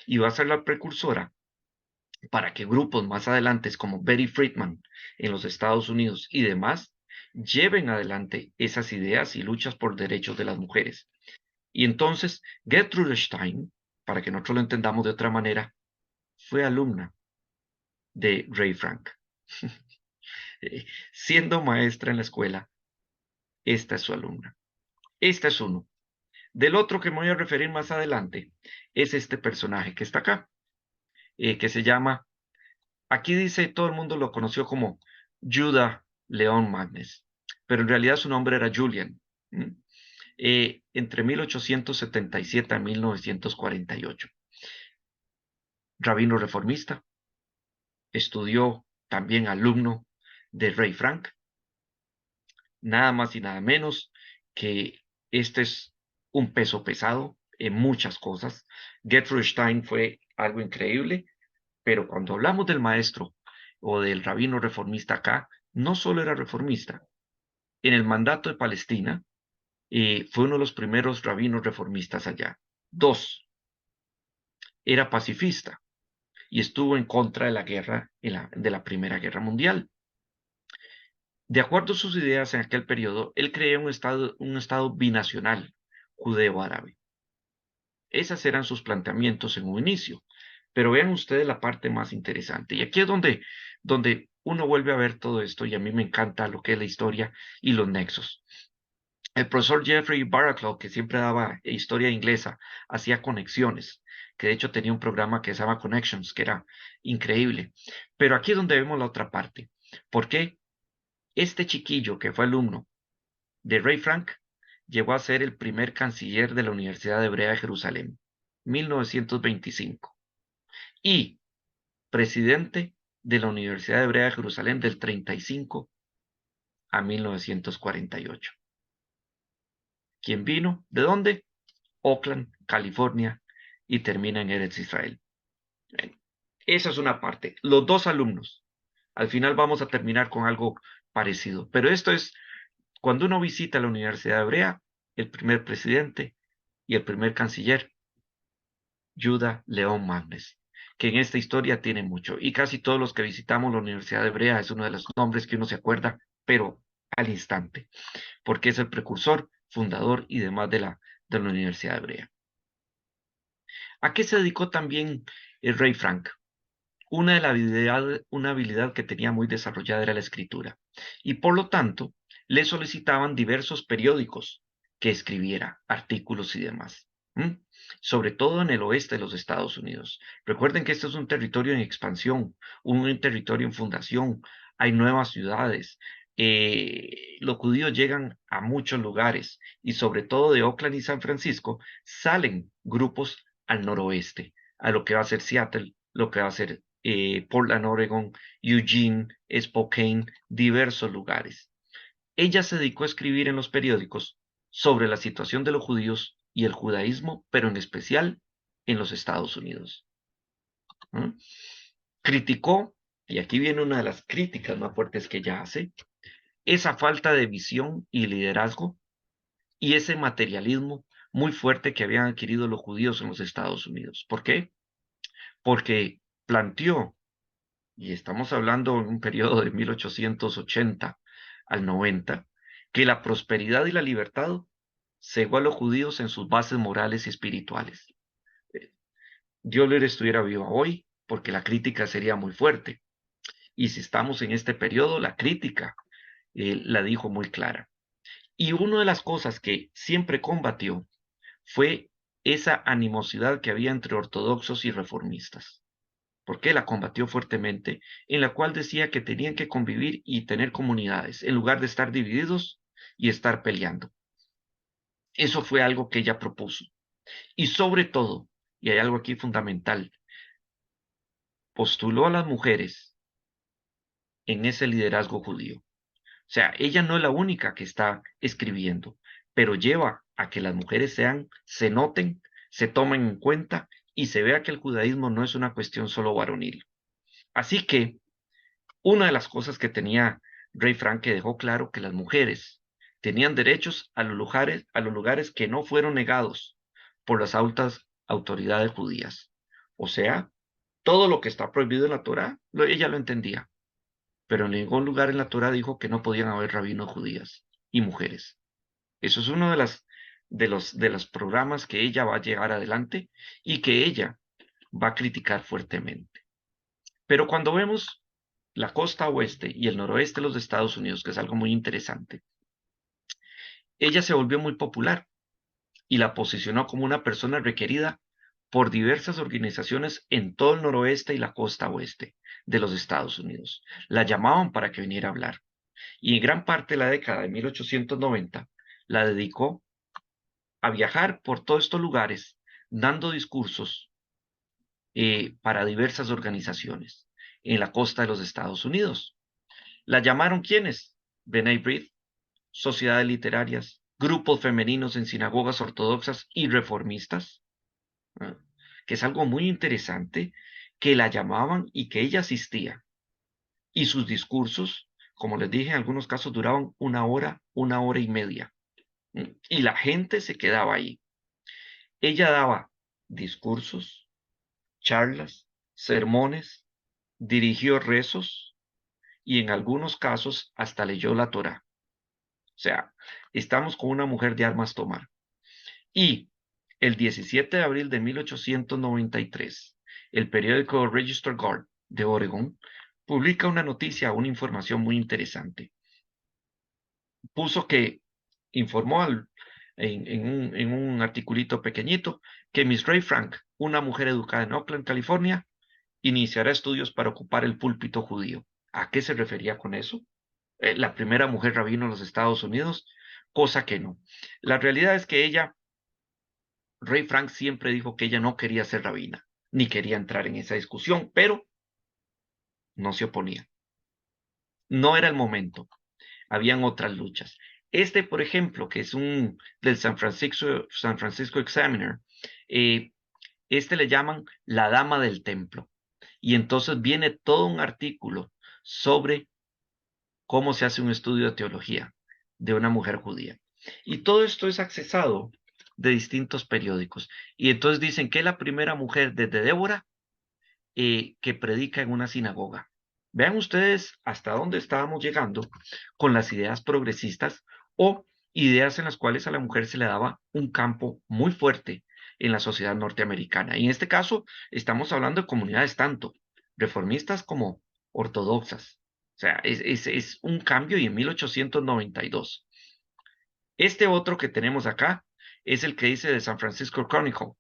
Y va a ser la precursora para que grupos más adelante como Betty Friedan en los Estados Unidos y demás lleven adelante esas ideas y luchas por derechos de las mujeres. Y entonces Gertrude Stein, para que nosotros lo entendamos de otra manera, fue alumna de Ray Frank. Siendo maestra en la escuela, esta es su alumna. Esta es uno. Del otro que me voy a referir más adelante es este personaje que está acá, que se llama, aquí dice, todo el mundo lo conoció como Judah Leon Magnus, pero en realidad su nombre era Julian. Entre 1877 a 1948. Rabino reformista, estudió también alumno de Ray Frank, nada más y nada menos que este es un peso pesado en muchas cosas. Gertrude Stein fue algo increíble, pero cuando hablamos del maestro o del rabino reformista acá, no solo era reformista. En el mandato de Palestina, fue uno de los primeros rabinos reformistas allá. Dos, era pacifista y estuvo en contra de la guerra, de la Primera Guerra Mundial. De acuerdo a sus ideas en aquel periodo, él creía un estado binacional, judeo-árabe. Esos eran sus planteamientos en un inicio. Pero vean ustedes la parte más interesante. Y aquí es donde uno vuelve a ver todo esto, y a mí me encanta lo que es la historia y los nexos. El profesor Jeffrey Barraclough, que siempre daba historia inglesa, hacía conexiones, que de hecho tenía un programa que se llama Connections, que era increíble. Pero aquí es donde vemos la otra parte. ¿Por qué? Este chiquillo que fue alumno de Ray Frank llegó a ser el primer canciller de la Universidad Hebrea de Jerusalén, 1925, y presidente de la Universidad Hebrea de Jerusalén del 35 a 1948. ¿Quién vino? ¿De dónde? Oakland, California, y termina en Eretz Israel. Esa es una parte. Los dos alumnos. Al final vamos a terminar con algo parecido, pero esto es cuando uno visita la Universidad Hebrea, el primer presidente y el primer canciller, Judah Leon Magnus, que en esta historia tiene mucho. Y casi todos los que visitamos la Universidad Hebrea es uno de los nombres que uno se acuerda, pero al instante, porque es el precursor, fundador y demás de la Universidad Hebrea. ¿A qué se dedicó también el Ray Frank? Una habilidad que tenía muy desarrollada era la escritura, y por lo tanto le solicitaban diversos periódicos que escribiera artículos y demás, sobre todo en el oeste de los Estados Unidos. Recuerden que este es un territorio en expansión, un territorio en fundación, hay nuevas ciudades, los judíos llegan a muchos lugares y sobre todo de Oakland y San Francisco salen grupos al noroeste, a lo que va a ser Seattle, lo que va a ser Portland, Oregon, Eugene, Spokane, diversos lugares. Ella se dedicó a escribir en los periódicos sobre la situación de los judíos y el judaísmo, pero en especial en los Estados Unidos. ¿Mm? Criticó y aquí viene una de las críticas más fuertes que ella hace, esa falta de visión y liderazgo y ese materialismo muy fuerte que habían adquirido los judíos en los Estados Unidos. ¿Por qué? Porque planteó, y estamos hablando en un periodo de 1880 al 90, que la prosperidad y la libertad cegó a los judíos en sus bases morales y espirituales. Dios le estuviera vivo hoy, porque la crítica sería muy fuerte. Y si estamos en este periodo, la crítica la dijo muy clara. Y una de las cosas que siempre combatió fue esa animosidad que había entre ortodoxos y reformistas. Porque la combatió fuertemente, en la cual decía que tenían que convivir y tener comunidades, en lugar de estar divididos y estar peleando. Eso fue algo que ella propuso. Y sobre todo, y hay algo aquí fundamental, postuló a las mujeres en ese liderazgo judío. O sea, ella no es la única que está escribiendo, pero lleva a que las mujeres se noten, se tomen en cuenta y se vea que el judaísmo no es una cuestión solo varonil. Así que una de las cosas que tenía Rey Frank que dejó claro que las mujeres tenían derechos a los lugares que no fueron negados por las altas autoridades judías. O sea, todo lo que está prohibido en la Torá, ella lo entendía, pero en ningún lugar en la Torá dijo que no podían haber rabinos judías y mujeres. Eso es uno de los programas que ella va a llegar adelante y que ella va a criticar fuertemente. Pero cuando vemos la costa oeste y el noroeste de los Estados Unidos, que es algo muy interesante, ella se volvió muy popular y la posicionó como una persona requerida por diversas organizaciones en todo el noroeste y la costa oeste de los Estados Unidos. La llamaban para que viniera a hablar. Y en gran parte de la década de 1890 la dedicó a viajar por todos estos lugares, dando discursos para diversas organizaciones en la costa de los Estados Unidos. ¿La llamaron quiénes? B'nai B'rith, sociedades literarias, grupos femeninos en sinagogas ortodoxas y reformistas, ¿eh? Que es algo muy interesante, que la llamaban y que ella asistía. Y sus discursos, como les dije, en algunos casos duraban una hora y media. Y la gente se quedaba ahí. Ella daba discursos, charlas, sermones, dirigió rezos y en algunos casos hasta leyó la Torá. O sea, estamos con una mujer de armas tomar. Y el 17 de abril de 1893, el periódico Register Guard de Oregon publica una noticia, una información muy interesante. Puso que informó en un articulito pequeñito que Miss Ray Frank, una mujer educada en Oakland, California, iniciará estudios para ocupar el púlpito judío. ¿A qué se refería con eso? La primera mujer rabino en los Estados Unidos, cosa que no. La realidad es que Ray Frank siempre dijo que ella no quería ser rabina, ni quería entrar en esa discusión, pero no se oponía. No era el momento. Habían otras luchas. Por ejemplo, que es un del San Francisco Examiner, le llaman la dama del templo. Y entonces viene todo un artículo sobre cómo se hace un estudio de teología de una mujer judía. Y todo esto es accesado de distintos periódicos. Y entonces dicen que es la primera mujer desde Débora que predica en una sinagoga. Vean ustedes hasta dónde estábamos llegando con las ideas progresistas o ideas en las cuales a la mujer se le daba un campo muy fuerte en la sociedad norteamericana. Y en este caso estamos hablando de comunidades tanto reformistas como ortodoxas. O sea, es un cambio y en 1892. Este otro que tenemos acá es el que dice de San Francisco Chronicle,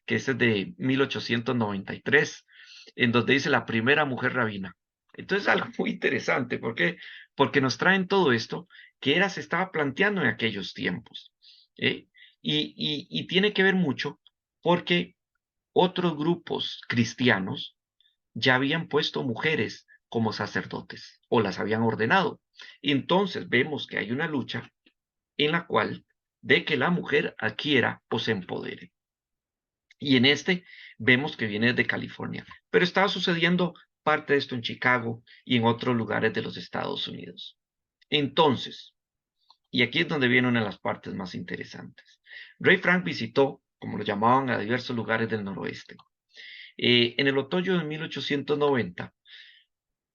que es de 1893, en donde dice la primera mujer rabina. Entonces, algo muy interesante, ¿por qué? Porque nos traen todo esto que se estaba planteando en aquellos tiempos. ¿Eh? Y tiene que ver mucho porque otros grupos cristianos ya habían puesto mujeres como sacerdotes o las habían ordenado. Y entonces vemos que hay una lucha en la cual de que la mujer adquiera o se empodere. Y en vemos que viene de California, pero estaba sucediendo parte de esto en Chicago y en otros lugares de los Estados Unidos. Entonces, y aquí es donde viene una de las partes más interesantes. Ray Frank visitó, como lo llamaban, a diversos lugares del noroeste. En el otoño de 1890,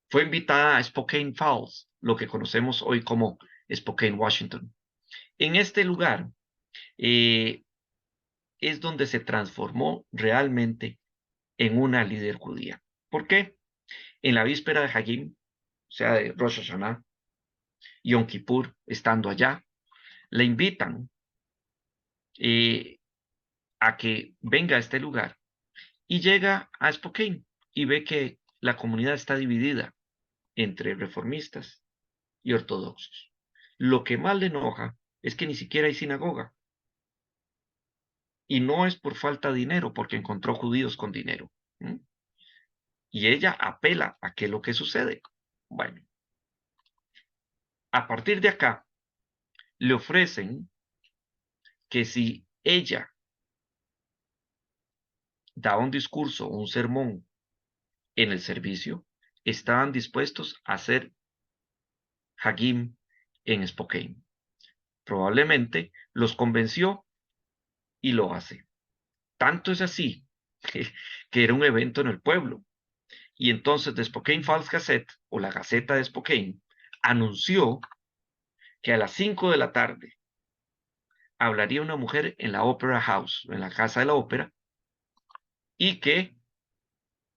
fue invitada a Spokane Falls, lo que conocemos hoy como Spokane, Washington. En este lugar es donde se transformó realmente en una líder judía. ¿Por qué? En la víspera de Hagim, o sea, de Rosh Hashanah, Yom Kippur, estando allá, le invitan a que venga a este lugar y llega a Spokane y ve que la comunidad está dividida entre reformistas y ortodoxos. Lo que más le enoja es que ni siquiera hay sinagoga. Y no es por falta de dinero, porque encontró judíos con dinero. Y ella apela a qué es lo que sucede. Bueno, a partir de acá, le ofrecen que si ella da un discurso, un sermón en el servicio, estaban dispuestos a hacer Hagim en Spokane. Probablemente los convenció y lo hace. Tanto es así que era un evento en el pueblo. Y entonces The Spokane Falls Gazette, o la Gaceta de Spokane, anunció que a las 5 de la tarde hablaría una mujer en la Opera House, en la Casa de la Ópera, y que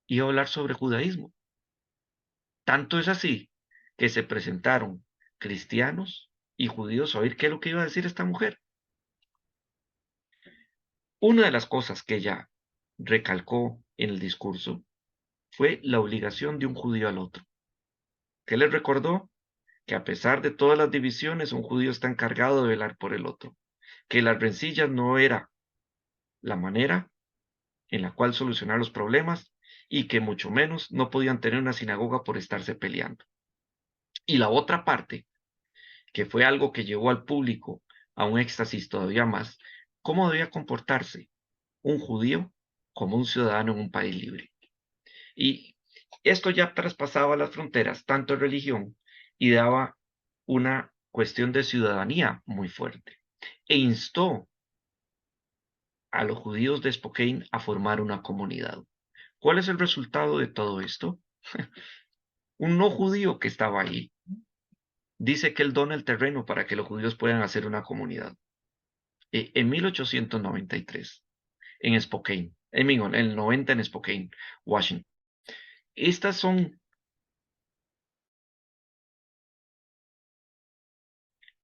iba a hablar sobre judaísmo. Tanto es así que se presentaron cristianos y judíos a oír qué es lo que iba a decir esta mujer. Una de las cosas que ella recalcó en el discurso fue la obligación de un judío al otro. ¿Qué les recordó? Que a pesar de todas las divisiones, un judío está encargado de velar por el otro. Que las rencillas no era la manera en la cual solucionar los problemas y que mucho menos no podían tener una sinagoga por estarse peleando. Y la otra parte, que fue algo que llevó al público a un éxtasis todavía más, cómo debía comportarse un judío como un ciudadano en un país libre. Y esto ya traspasaba las fronteras, tanto en religión, y daba una cuestión de ciudadanía muy fuerte. E instó a los judíos de Spokane a formar una comunidad. ¿Cuál es el resultado de todo esto? Un no judío que estaba ahí dice que él dona el terreno para que los judíos puedan hacer una comunidad. En 1893, en Spokane, en el 90 en Spokane, Washington. Estas son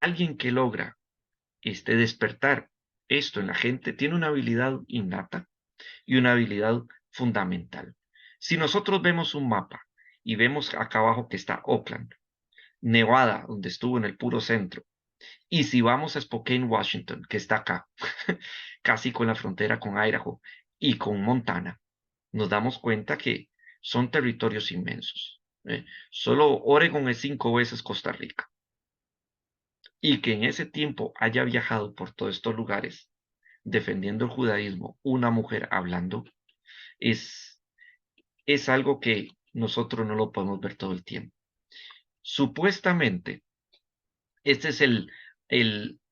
alguien que logra despertar esto en la gente, tiene una habilidad innata y una habilidad fundamental. Si nosotros vemos un mapa y vemos acá abajo que está Oakland, Nevada, donde estuvo en el puro centro, y si vamos a Spokane, Washington, que está acá, casi con la frontera con Idaho y con Montana, nos damos cuenta que son territorios inmensos. Solo Oregon es 5 veces Costa Rica. Y que en ese tiempo haya viajado por todos estos lugares defendiendo el judaísmo, una mujer hablando, es, es algo que nosotros no lo podemos ver todo el tiempo. Supuestamente, este es el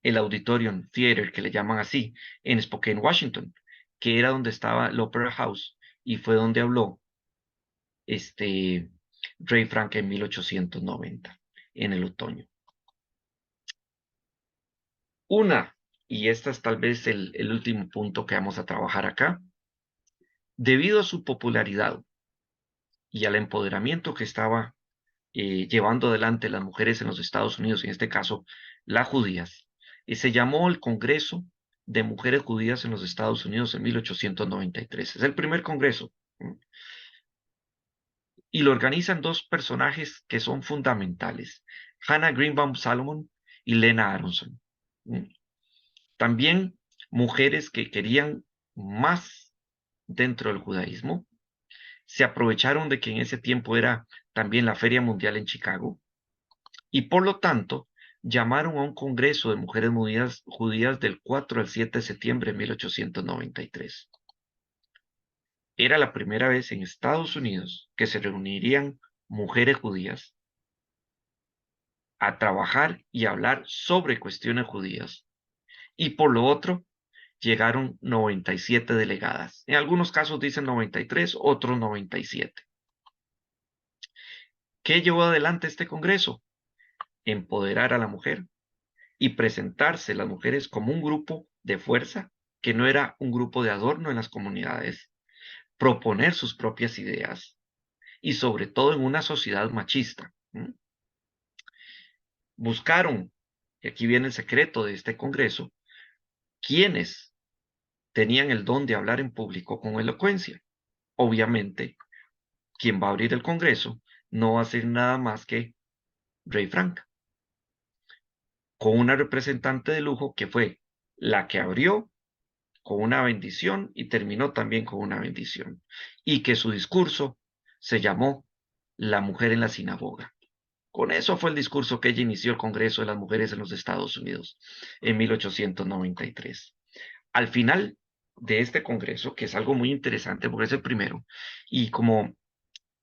Auditorium Theater, que le llaman así, en Spokane, Washington, que era donde estaba el Opera House y fue donde habló Ray Frank en 1890, en el otoño. Y este es tal vez el último punto que vamos a trabajar acá, debido a su popularidad y al empoderamiento que estaba llevando adelante las mujeres en los Estados Unidos, en este caso las judías, se llamó el Congreso de Mujeres Judías en los Estados Unidos en 1893. Es el primer congreso. Y lo organizan dos personajes que son fundamentales, Hannah Greenbaum Salomon y Lena Aronson. También mujeres que querían más dentro del judaísmo, se aprovecharon de que en ese tiempo era también la Feria Mundial en Chicago y por lo tanto llamaron a un congreso de mujeres judías del 4 al 7 de septiembre de 1893. era la primera vez en Estados Unidos que se reunirían mujeres judías a trabajar y hablar sobre cuestiones judías. Y por lo otro, llegaron 97 delegadas. En algunos casos dicen 93, otros 97. ¿Qué llevó adelante este Congreso? Empoderar a la mujer y presentarse las mujeres como un grupo de fuerza, que no era un grupo de adorno en las comunidades, proponer sus propias ideas y sobre todo en una sociedad machista. Buscaron, y aquí viene el secreto de este Congreso, quienes tenían el don de hablar en público con elocuencia. Obviamente, quien va a abrir el Congreso no va a ser nada más que Ray Frank, con una representante de lujo que fue la que abrió con una bendición y terminó también con una bendición, y que su discurso se llamó La mujer en la sinagoga. Con eso fue el discurso que ella inició el Congreso de las Mujeres en los Estados Unidos en 1893. Al final de este Congreso, que es algo muy interesante porque es el primero, y como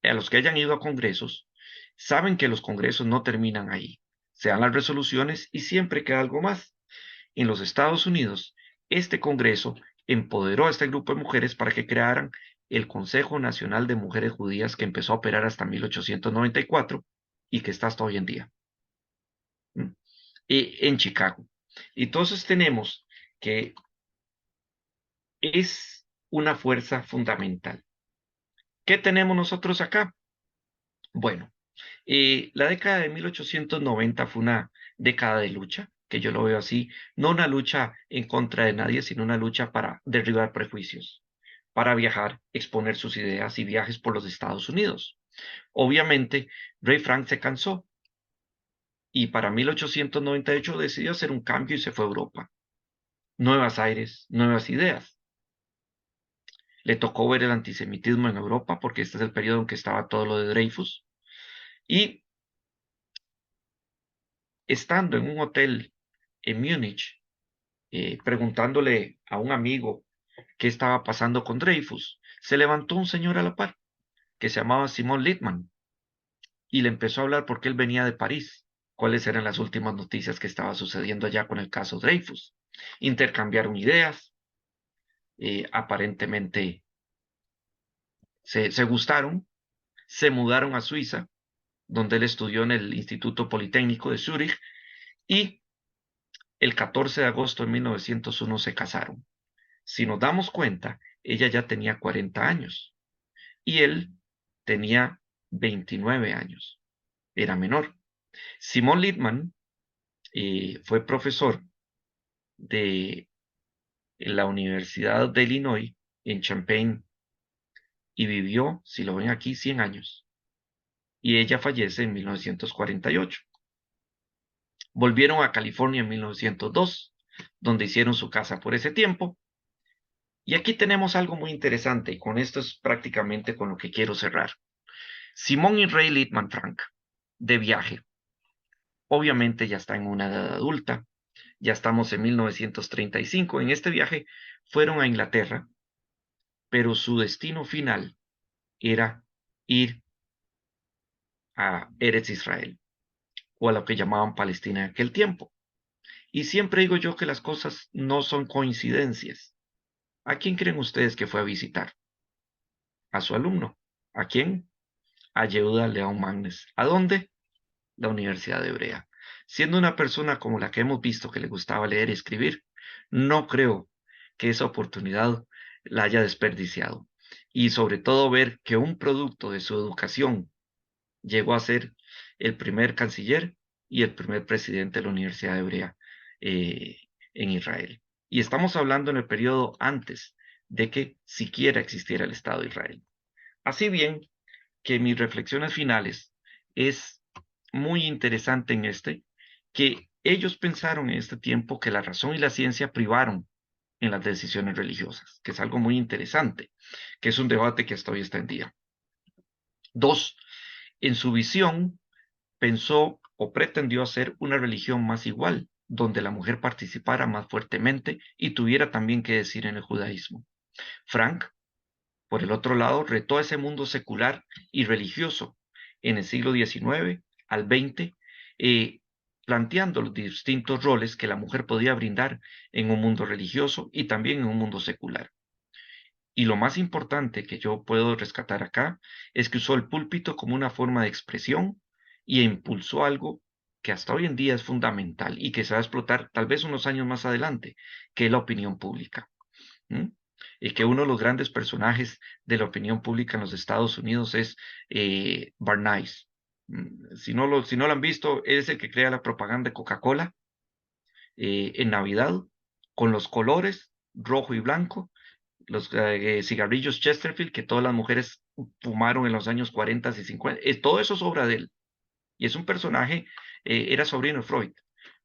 a los que hayan ido a congresos, saben que los congresos no terminan ahí. Se dan las resoluciones y siempre queda algo más. En los Estados Unidos, este Congreso empoderó a este grupo de mujeres para que crearan el Consejo Nacional de Mujeres Judías, que empezó a operar hasta 1894 y que está hasta hoy en día en Chicago. Entonces tenemos que es una fuerza fundamental. ¿Qué tenemos nosotros acá? Bueno, la década de 1890 fue una década de lucha, que yo lo veo así, no una lucha en contra de nadie, sino una lucha para derribar prejuicios, para viajar, exponer sus ideas y viajes por los Estados Unidos. Obviamente, Ray Frank se cansó y para 1898 decidió hacer un cambio y se fue a Europa. Nuevos aires, nuevas ideas. Le tocó ver el antisemitismo en Europa porque este es el periodo en que estaba todo lo de Dreyfus. Y estando en un hotel en Múnich, preguntándole a un amigo qué estaba pasando con Dreyfus, se levantó un señor a la par que se llamaba Simon Littman y le empezó a hablar porque él venía de París, cuáles eran las últimas noticias que estaba sucediendo allá con el caso Dreyfus. Intercambiaron ideas, aparentemente se gustaron, se mudaron a Suiza, donde él estudió en el Instituto Politécnico de Zúrich, y el 14 de agosto de 1901 se casaron. Si nos damos cuenta, ella ya tenía 40 años y él tenía 29 años, era menor. Simon Littman fue profesor de la Universidad de Illinois en Champaign y vivió, si lo ven aquí, 100 años. Y ella fallece en 1948. Volvieron a California en 1902, donde hicieron su casa por ese tiempo. Y aquí tenemos algo muy interesante, y con esto es prácticamente con lo que quiero cerrar. Simón y Ray Littman Frank, de viaje. Obviamente ya está en una edad adulta, ya estamos en 1935. En este viaje fueron a Inglaterra, pero su destino final era ir a Eretz Israel, o a lo que llamaban Palestina en aquel tiempo. Y siempre digo yo que las cosas no son coincidencias. ¿A quién creen ustedes que fue a visitar? A su alumno. ¿A quién? A Yehuda León Magnes. ¿A dónde? La Universidad Hebrea. Siendo una persona como la que hemos visto que le gustaba leer y escribir, no creo que esa oportunidad la haya desperdiciado. Y sobre todo ver que un producto de su educación llegó a ser el primer canciller y el primer presidente de la Universidad Hebrea eh, en Israel. Y estamos hablando en el periodo antes de que siquiera existiera el Estado de Israel. Así bien, que mis reflexiones finales es muy interesante en que ellos pensaron en este tiempo que la razón y la ciencia privaron en las decisiones religiosas, que es algo muy interesante, que es un debate que hasta hoy está en día. Dos, en su visión pensó o pretendió hacer una religión más igual, donde la mujer participara más fuertemente y tuviera también que decir en el judaísmo. Frank por el otro lado, retó a ese mundo secular y religioso en el siglo XIX al XX, planteando los distintos roles que la mujer podía brindar en un mundo religioso y también en un mundo secular. Y lo más importante que yo puedo rescatar acá es que usó el púlpito como una forma de expresión y impulsó algo que hasta hoy en día es fundamental y que se va a explotar tal vez unos años más adelante, que es la opinión pública. ¿Mm? Y que uno de los grandes personajes de la opinión pública en los Estados Unidos es Barnes. Si no lo han visto, es el que crea la propaganda de Coca-Cola en Navidad con los colores rojo y blanco, los cigarrillos Chesterfield que todas las mujeres fumaron en los años 40 y 50. Todo eso es obra de él. Y es un personaje, era sobrino de Freud,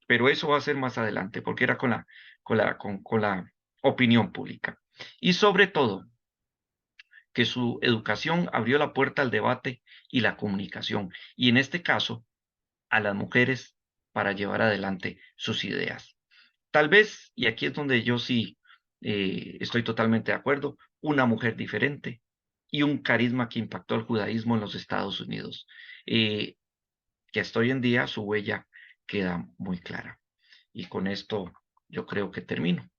pero eso va a ser más adelante, porque era con la opinión pública. Y sobre todo, que su educación abrió la puerta al debate y la comunicación, y en este caso, a las mujeres para llevar adelante sus ideas. Tal vez, y aquí es donde yo sí estoy totalmente de acuerdo, una mujer diferente y un carisma que impactó al judaísmo en los Estados Unidos, que hasta hoy en día su huella queda muy clara. Y con esto yo creo que termino.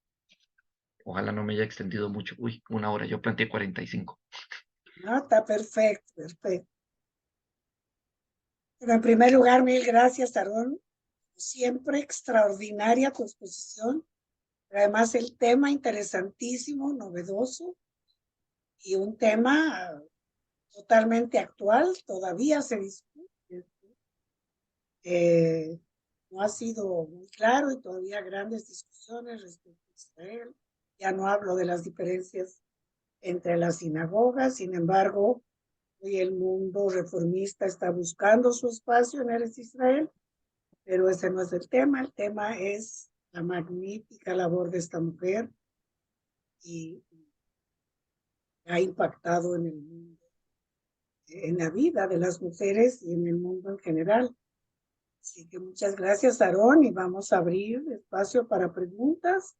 Ojalá no me haya extendido mucho. Uy, 1 hora, yo planteé 45. No, está perfecto, perfecto. Pero en primer lugar, mil gracias, Aarón. Siempre extraordinaria tu exposición. Además, el tema interesantísimo, novedoso y un tema totalmente actual, todavía se discute. No ha sido muy claro y todavía grandes discusiones respecto a Israel. Ya no hablo de las diferencias entre las sinagogas, sin embargo, hoy el mundo reformista está buscando su espacio en Eretz Israel, pero ese no es el tema es la magnífica labor de esta mujer y ha impactado en el mundo, en la vida de las mujeres y en el mundo en general. Así que muchas gracias, Aarón, y vamos a abrir espacio para preguntas.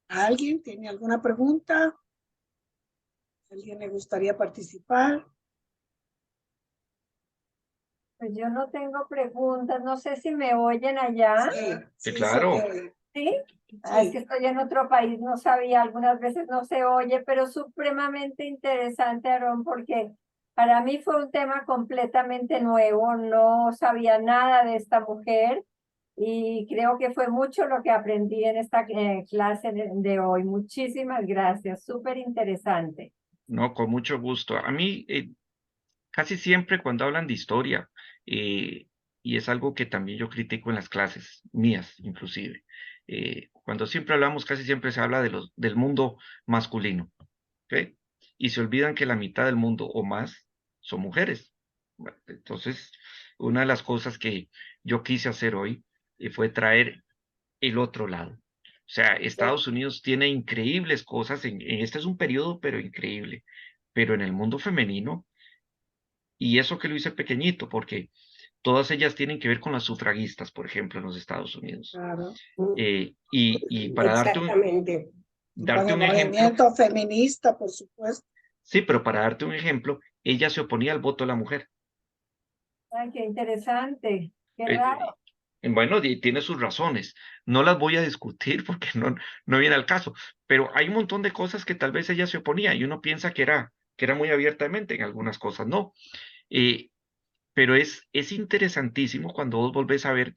¿Alguien tiene alguna pregunta? ¿Alguien le gustaría participar? Pues yo no tengo preguntas, no sé si me oyen allá. Sí, claro. ¿Sí? Es que estoy en otro país, no sabía, algunas veces no se oye, pero supremamente interesante, Aarón, porque para mí fue un tema completamente nuevo, no sabía nada de esta mujer y creo que fue mucho lo que aprendí en esta clase de hoy. Muchísimas gracias, súper interesante. No, con mucho gusto. A mí, casi siempre cuando hablan de historia, y es algo que también yo critico en las clases mías, inclusive, cuando siempre hablamos, casi siempre se habla del mundo masculino, ¿ok? Y se olvidan que la mitad del mundo o más son mujeres. Bueno, entonces, una de las cosas que yo quise hacer hoy fue traer el otro lado. O sea, Estados Unidos tiene increíbles cosas, este es un periodo, pero increíble, pero en el mundo femenino, y eso que lo hice pequeñito, porque todas ellas tienen que ver con las sufragistas, por ejemplo, en los Estados Unidos. Claro. Y para Exactamente. darte Con un el ejemplo, movimiento feminista, por supuesto. sí, pero para darte un ejemplo, ella se oponía al voto de la mujer. Ay, qué interesante, qué Eh, raro. bueno, y tiene sus razones. No las voy a discutir porque no viene al caso, pero hay un montón de cosas que tal vez ella se oponía y uno piensa que era muy abiertamente, en algunas cosas no. Eh, pero es interesantísimo cuando vos volvés a ver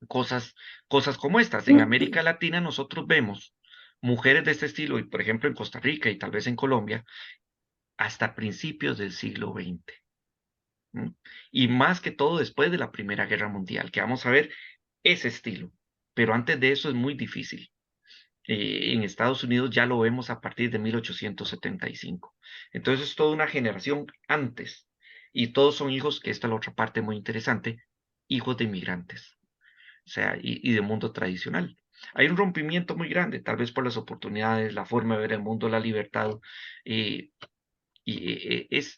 cosas, cosas como estas. En América Latina nosotros vemos mujeres de este estilo, y por ejemplo en Costa Rica y tal vez en Colombia, hasta principios del siglo XX. Y más que todo después de la Primera Guerra Mundial, que vamos a ver ese estilo. Pero antes de eso es muy difícil. En Estados Unidos ya lo vemos a partir de 1875. Entonces es toda una generación antes. Y todos son hijos, que esta es la otra parte muy interesante, hijos de inmigrantes. O sea, y de mundo tradicional. Hay un rompimiento muy grande, tal vez por las oportunidades, la forma de ver el mundo, la libertad. eh, es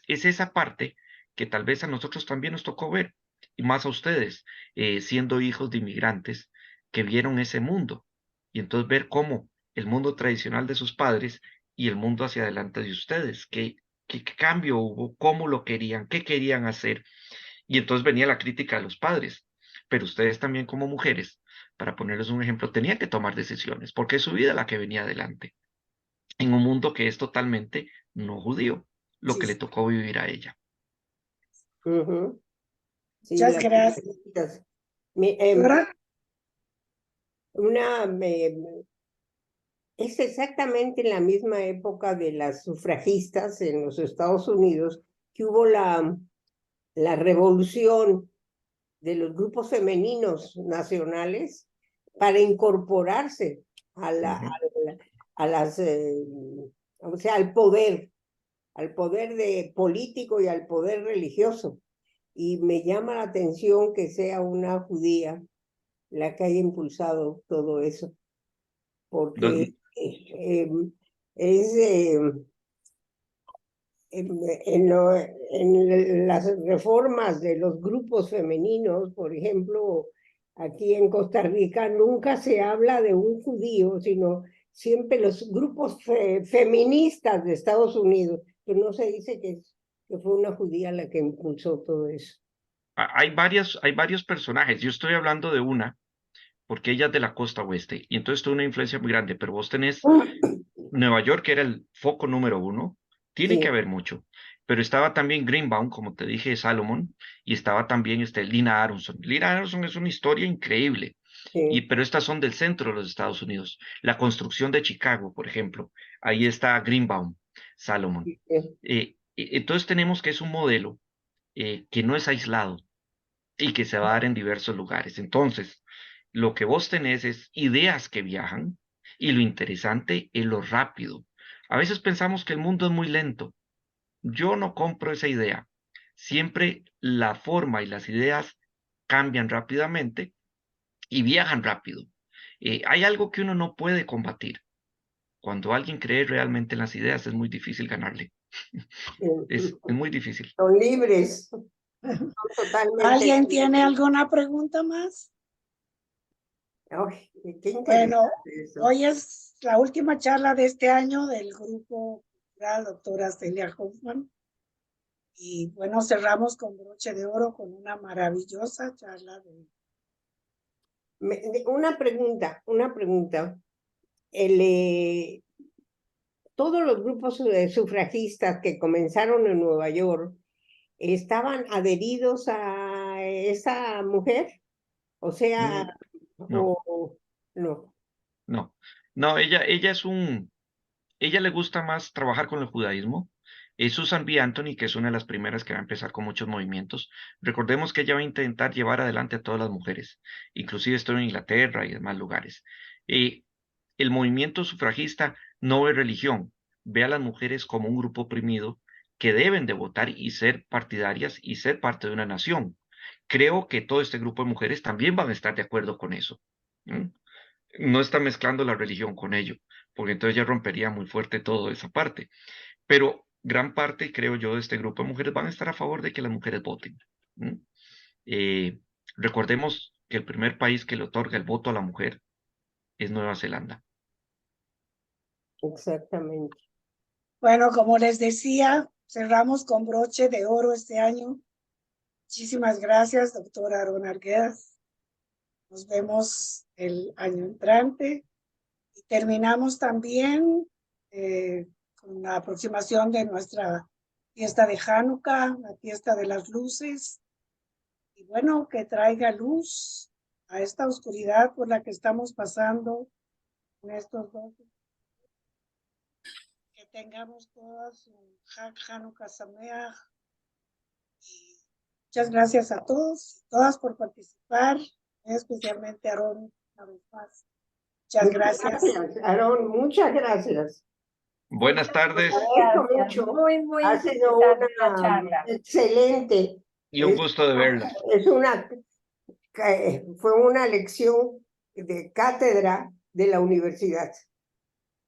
esa parte que tal vez a nosotros también nos tocó ver, y más a ustedes, siendo hijos de inmigrantes, que vieron ese mundo. Y entonces ver cómo el mundo tradicional de sus padres y el mundo hacia adelante de ustedes, qué cambio hubo, cómo lo querían, qué querían hacer. Y entonces venía la crítica de los padres. Pero ustedes también como mujeres, para ponerles un ejemplo, tenían que tomar decisiones, porque es su vida la que venía adelante, en un mundo que es totalmente no judío, lo que le tocó vivir a ella. Sí, Muchas las gracias. sufragistas. Doctora, Es exactamente en la misma época de las sufragistas en los Estados Unidos que hubo la revolución de los grupos femeninos nacionales para incorporarse a las, o sea, al poder de político y al poder religioso. Y me llama la atención que sea una judía la que haya impulsado todo eso, porque en las reformas de los grupos femeninos, por ejemplo, aquí en Costa Rica nunca se habla de un judío, sino siempre los grupos feministas de Estados Unidos, que no se dice que fue una judía la que impulsó todo eso. Hay varios personajes. Yo estoy hablando de una, porque ella es de la costa oeste, y entonces tuvo una influencia muy grande, pero vos tenés Nueva York, que era el foco número 1, tiene que haber mucho, pero estaba también Greenbaum, como te dije, Salomon, y estaba también Lina Aronson. Lina Aronson es una historia increíble, pero estas son del centro de los Estados Unidos. La construcción de Chicago, por ejemplo, ahí está Greenbaum, Salomon. Entonces tenemos que es un modelo que no es aislado y que se va a dar en diversos lugares. Entonces, lo que vos tenés es ideas que viajan y lo interesante es lo rápido. A veces pensamos que el mundo es muy lento. Yo no compro esa idea. Siempre la forma y las ideas cambian rápidamente y viajan rápido. Hay algo que uno no puede combatir. Cuando alguien cree realmente en las ideas es muy difícil ganarle. Es muy difícil. Son libres. Son totalmente ¿alguien tiene libres. alguna pregunta más? Ay, qué Bueno, eso. hoy es la última charla de este año del grupo cultural doctora Celia Hoffman. Y bueno, cerramos con broche de oro con una maravillosa charla. Una pregunta. Todos los grupos sufragistas que comenzaron en Nueva York estaban adheridos a esa mujer, o sea, No. no. No, ella le gusta más trabajar con el judaísmo. Es Susan B. Anthony, que es una de las primeras que va a empezar con muchos movimientos. Recordemos que ella va a intentar llevar adelante a todas las mujeres, inclusive esto en Inglaterra y demás lugares. El movimiento sufragista no ve religión, ve a las mujeres como un grupo oprimido que deben de votar y ser partidarias y ser parte de una nación. Creo que todo este grupo de mujeres también van a estar de acuerdo con eso. No está mezclando la religión con ello, porque entonces ya rompería muy fuerte toda esa parte. Pero gran parte, creo yo, de este grupo de mujeres van a estar a favor de que las mujeres voten. Recordemos que el primer país que le otorga el voto a la mujer es Nueva Zelanda. Exactamente. Bueno, como les decía, cerramos con broche de oro este año. Muchísimas gracias, doctora Aarón Arguedas. Nos vemos el año entrante. Y terminamos también con la aproximación de nuestra fiesta de Hanukkah, la fiesta de las luces. Y bueno, que traiga luz a esta oscuridad por la que estamos pasando en estos 2 días. Que tengamos todas un Hanukkah Sameach. Y muchas gracias a todos, todas por participar, especialmente a Aarón una vez más. Muchas gracias. Aarón, muchas gracias. Buenas tardes. Gracias. Muy Ha sido interesante la una charla. excelente. Y un gusto de verla. Fue una lección de cátedra de la universidad.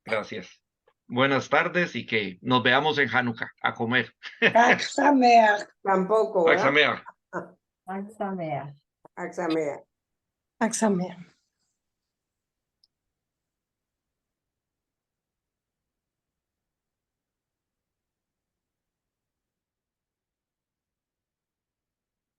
Gracias. Buenas tardes y que nos veamos en Hanukkah a comer. Chag Sameach. Tampoco, Chag ¿verdad? Sameach. Axamea. Axamea. Axamea.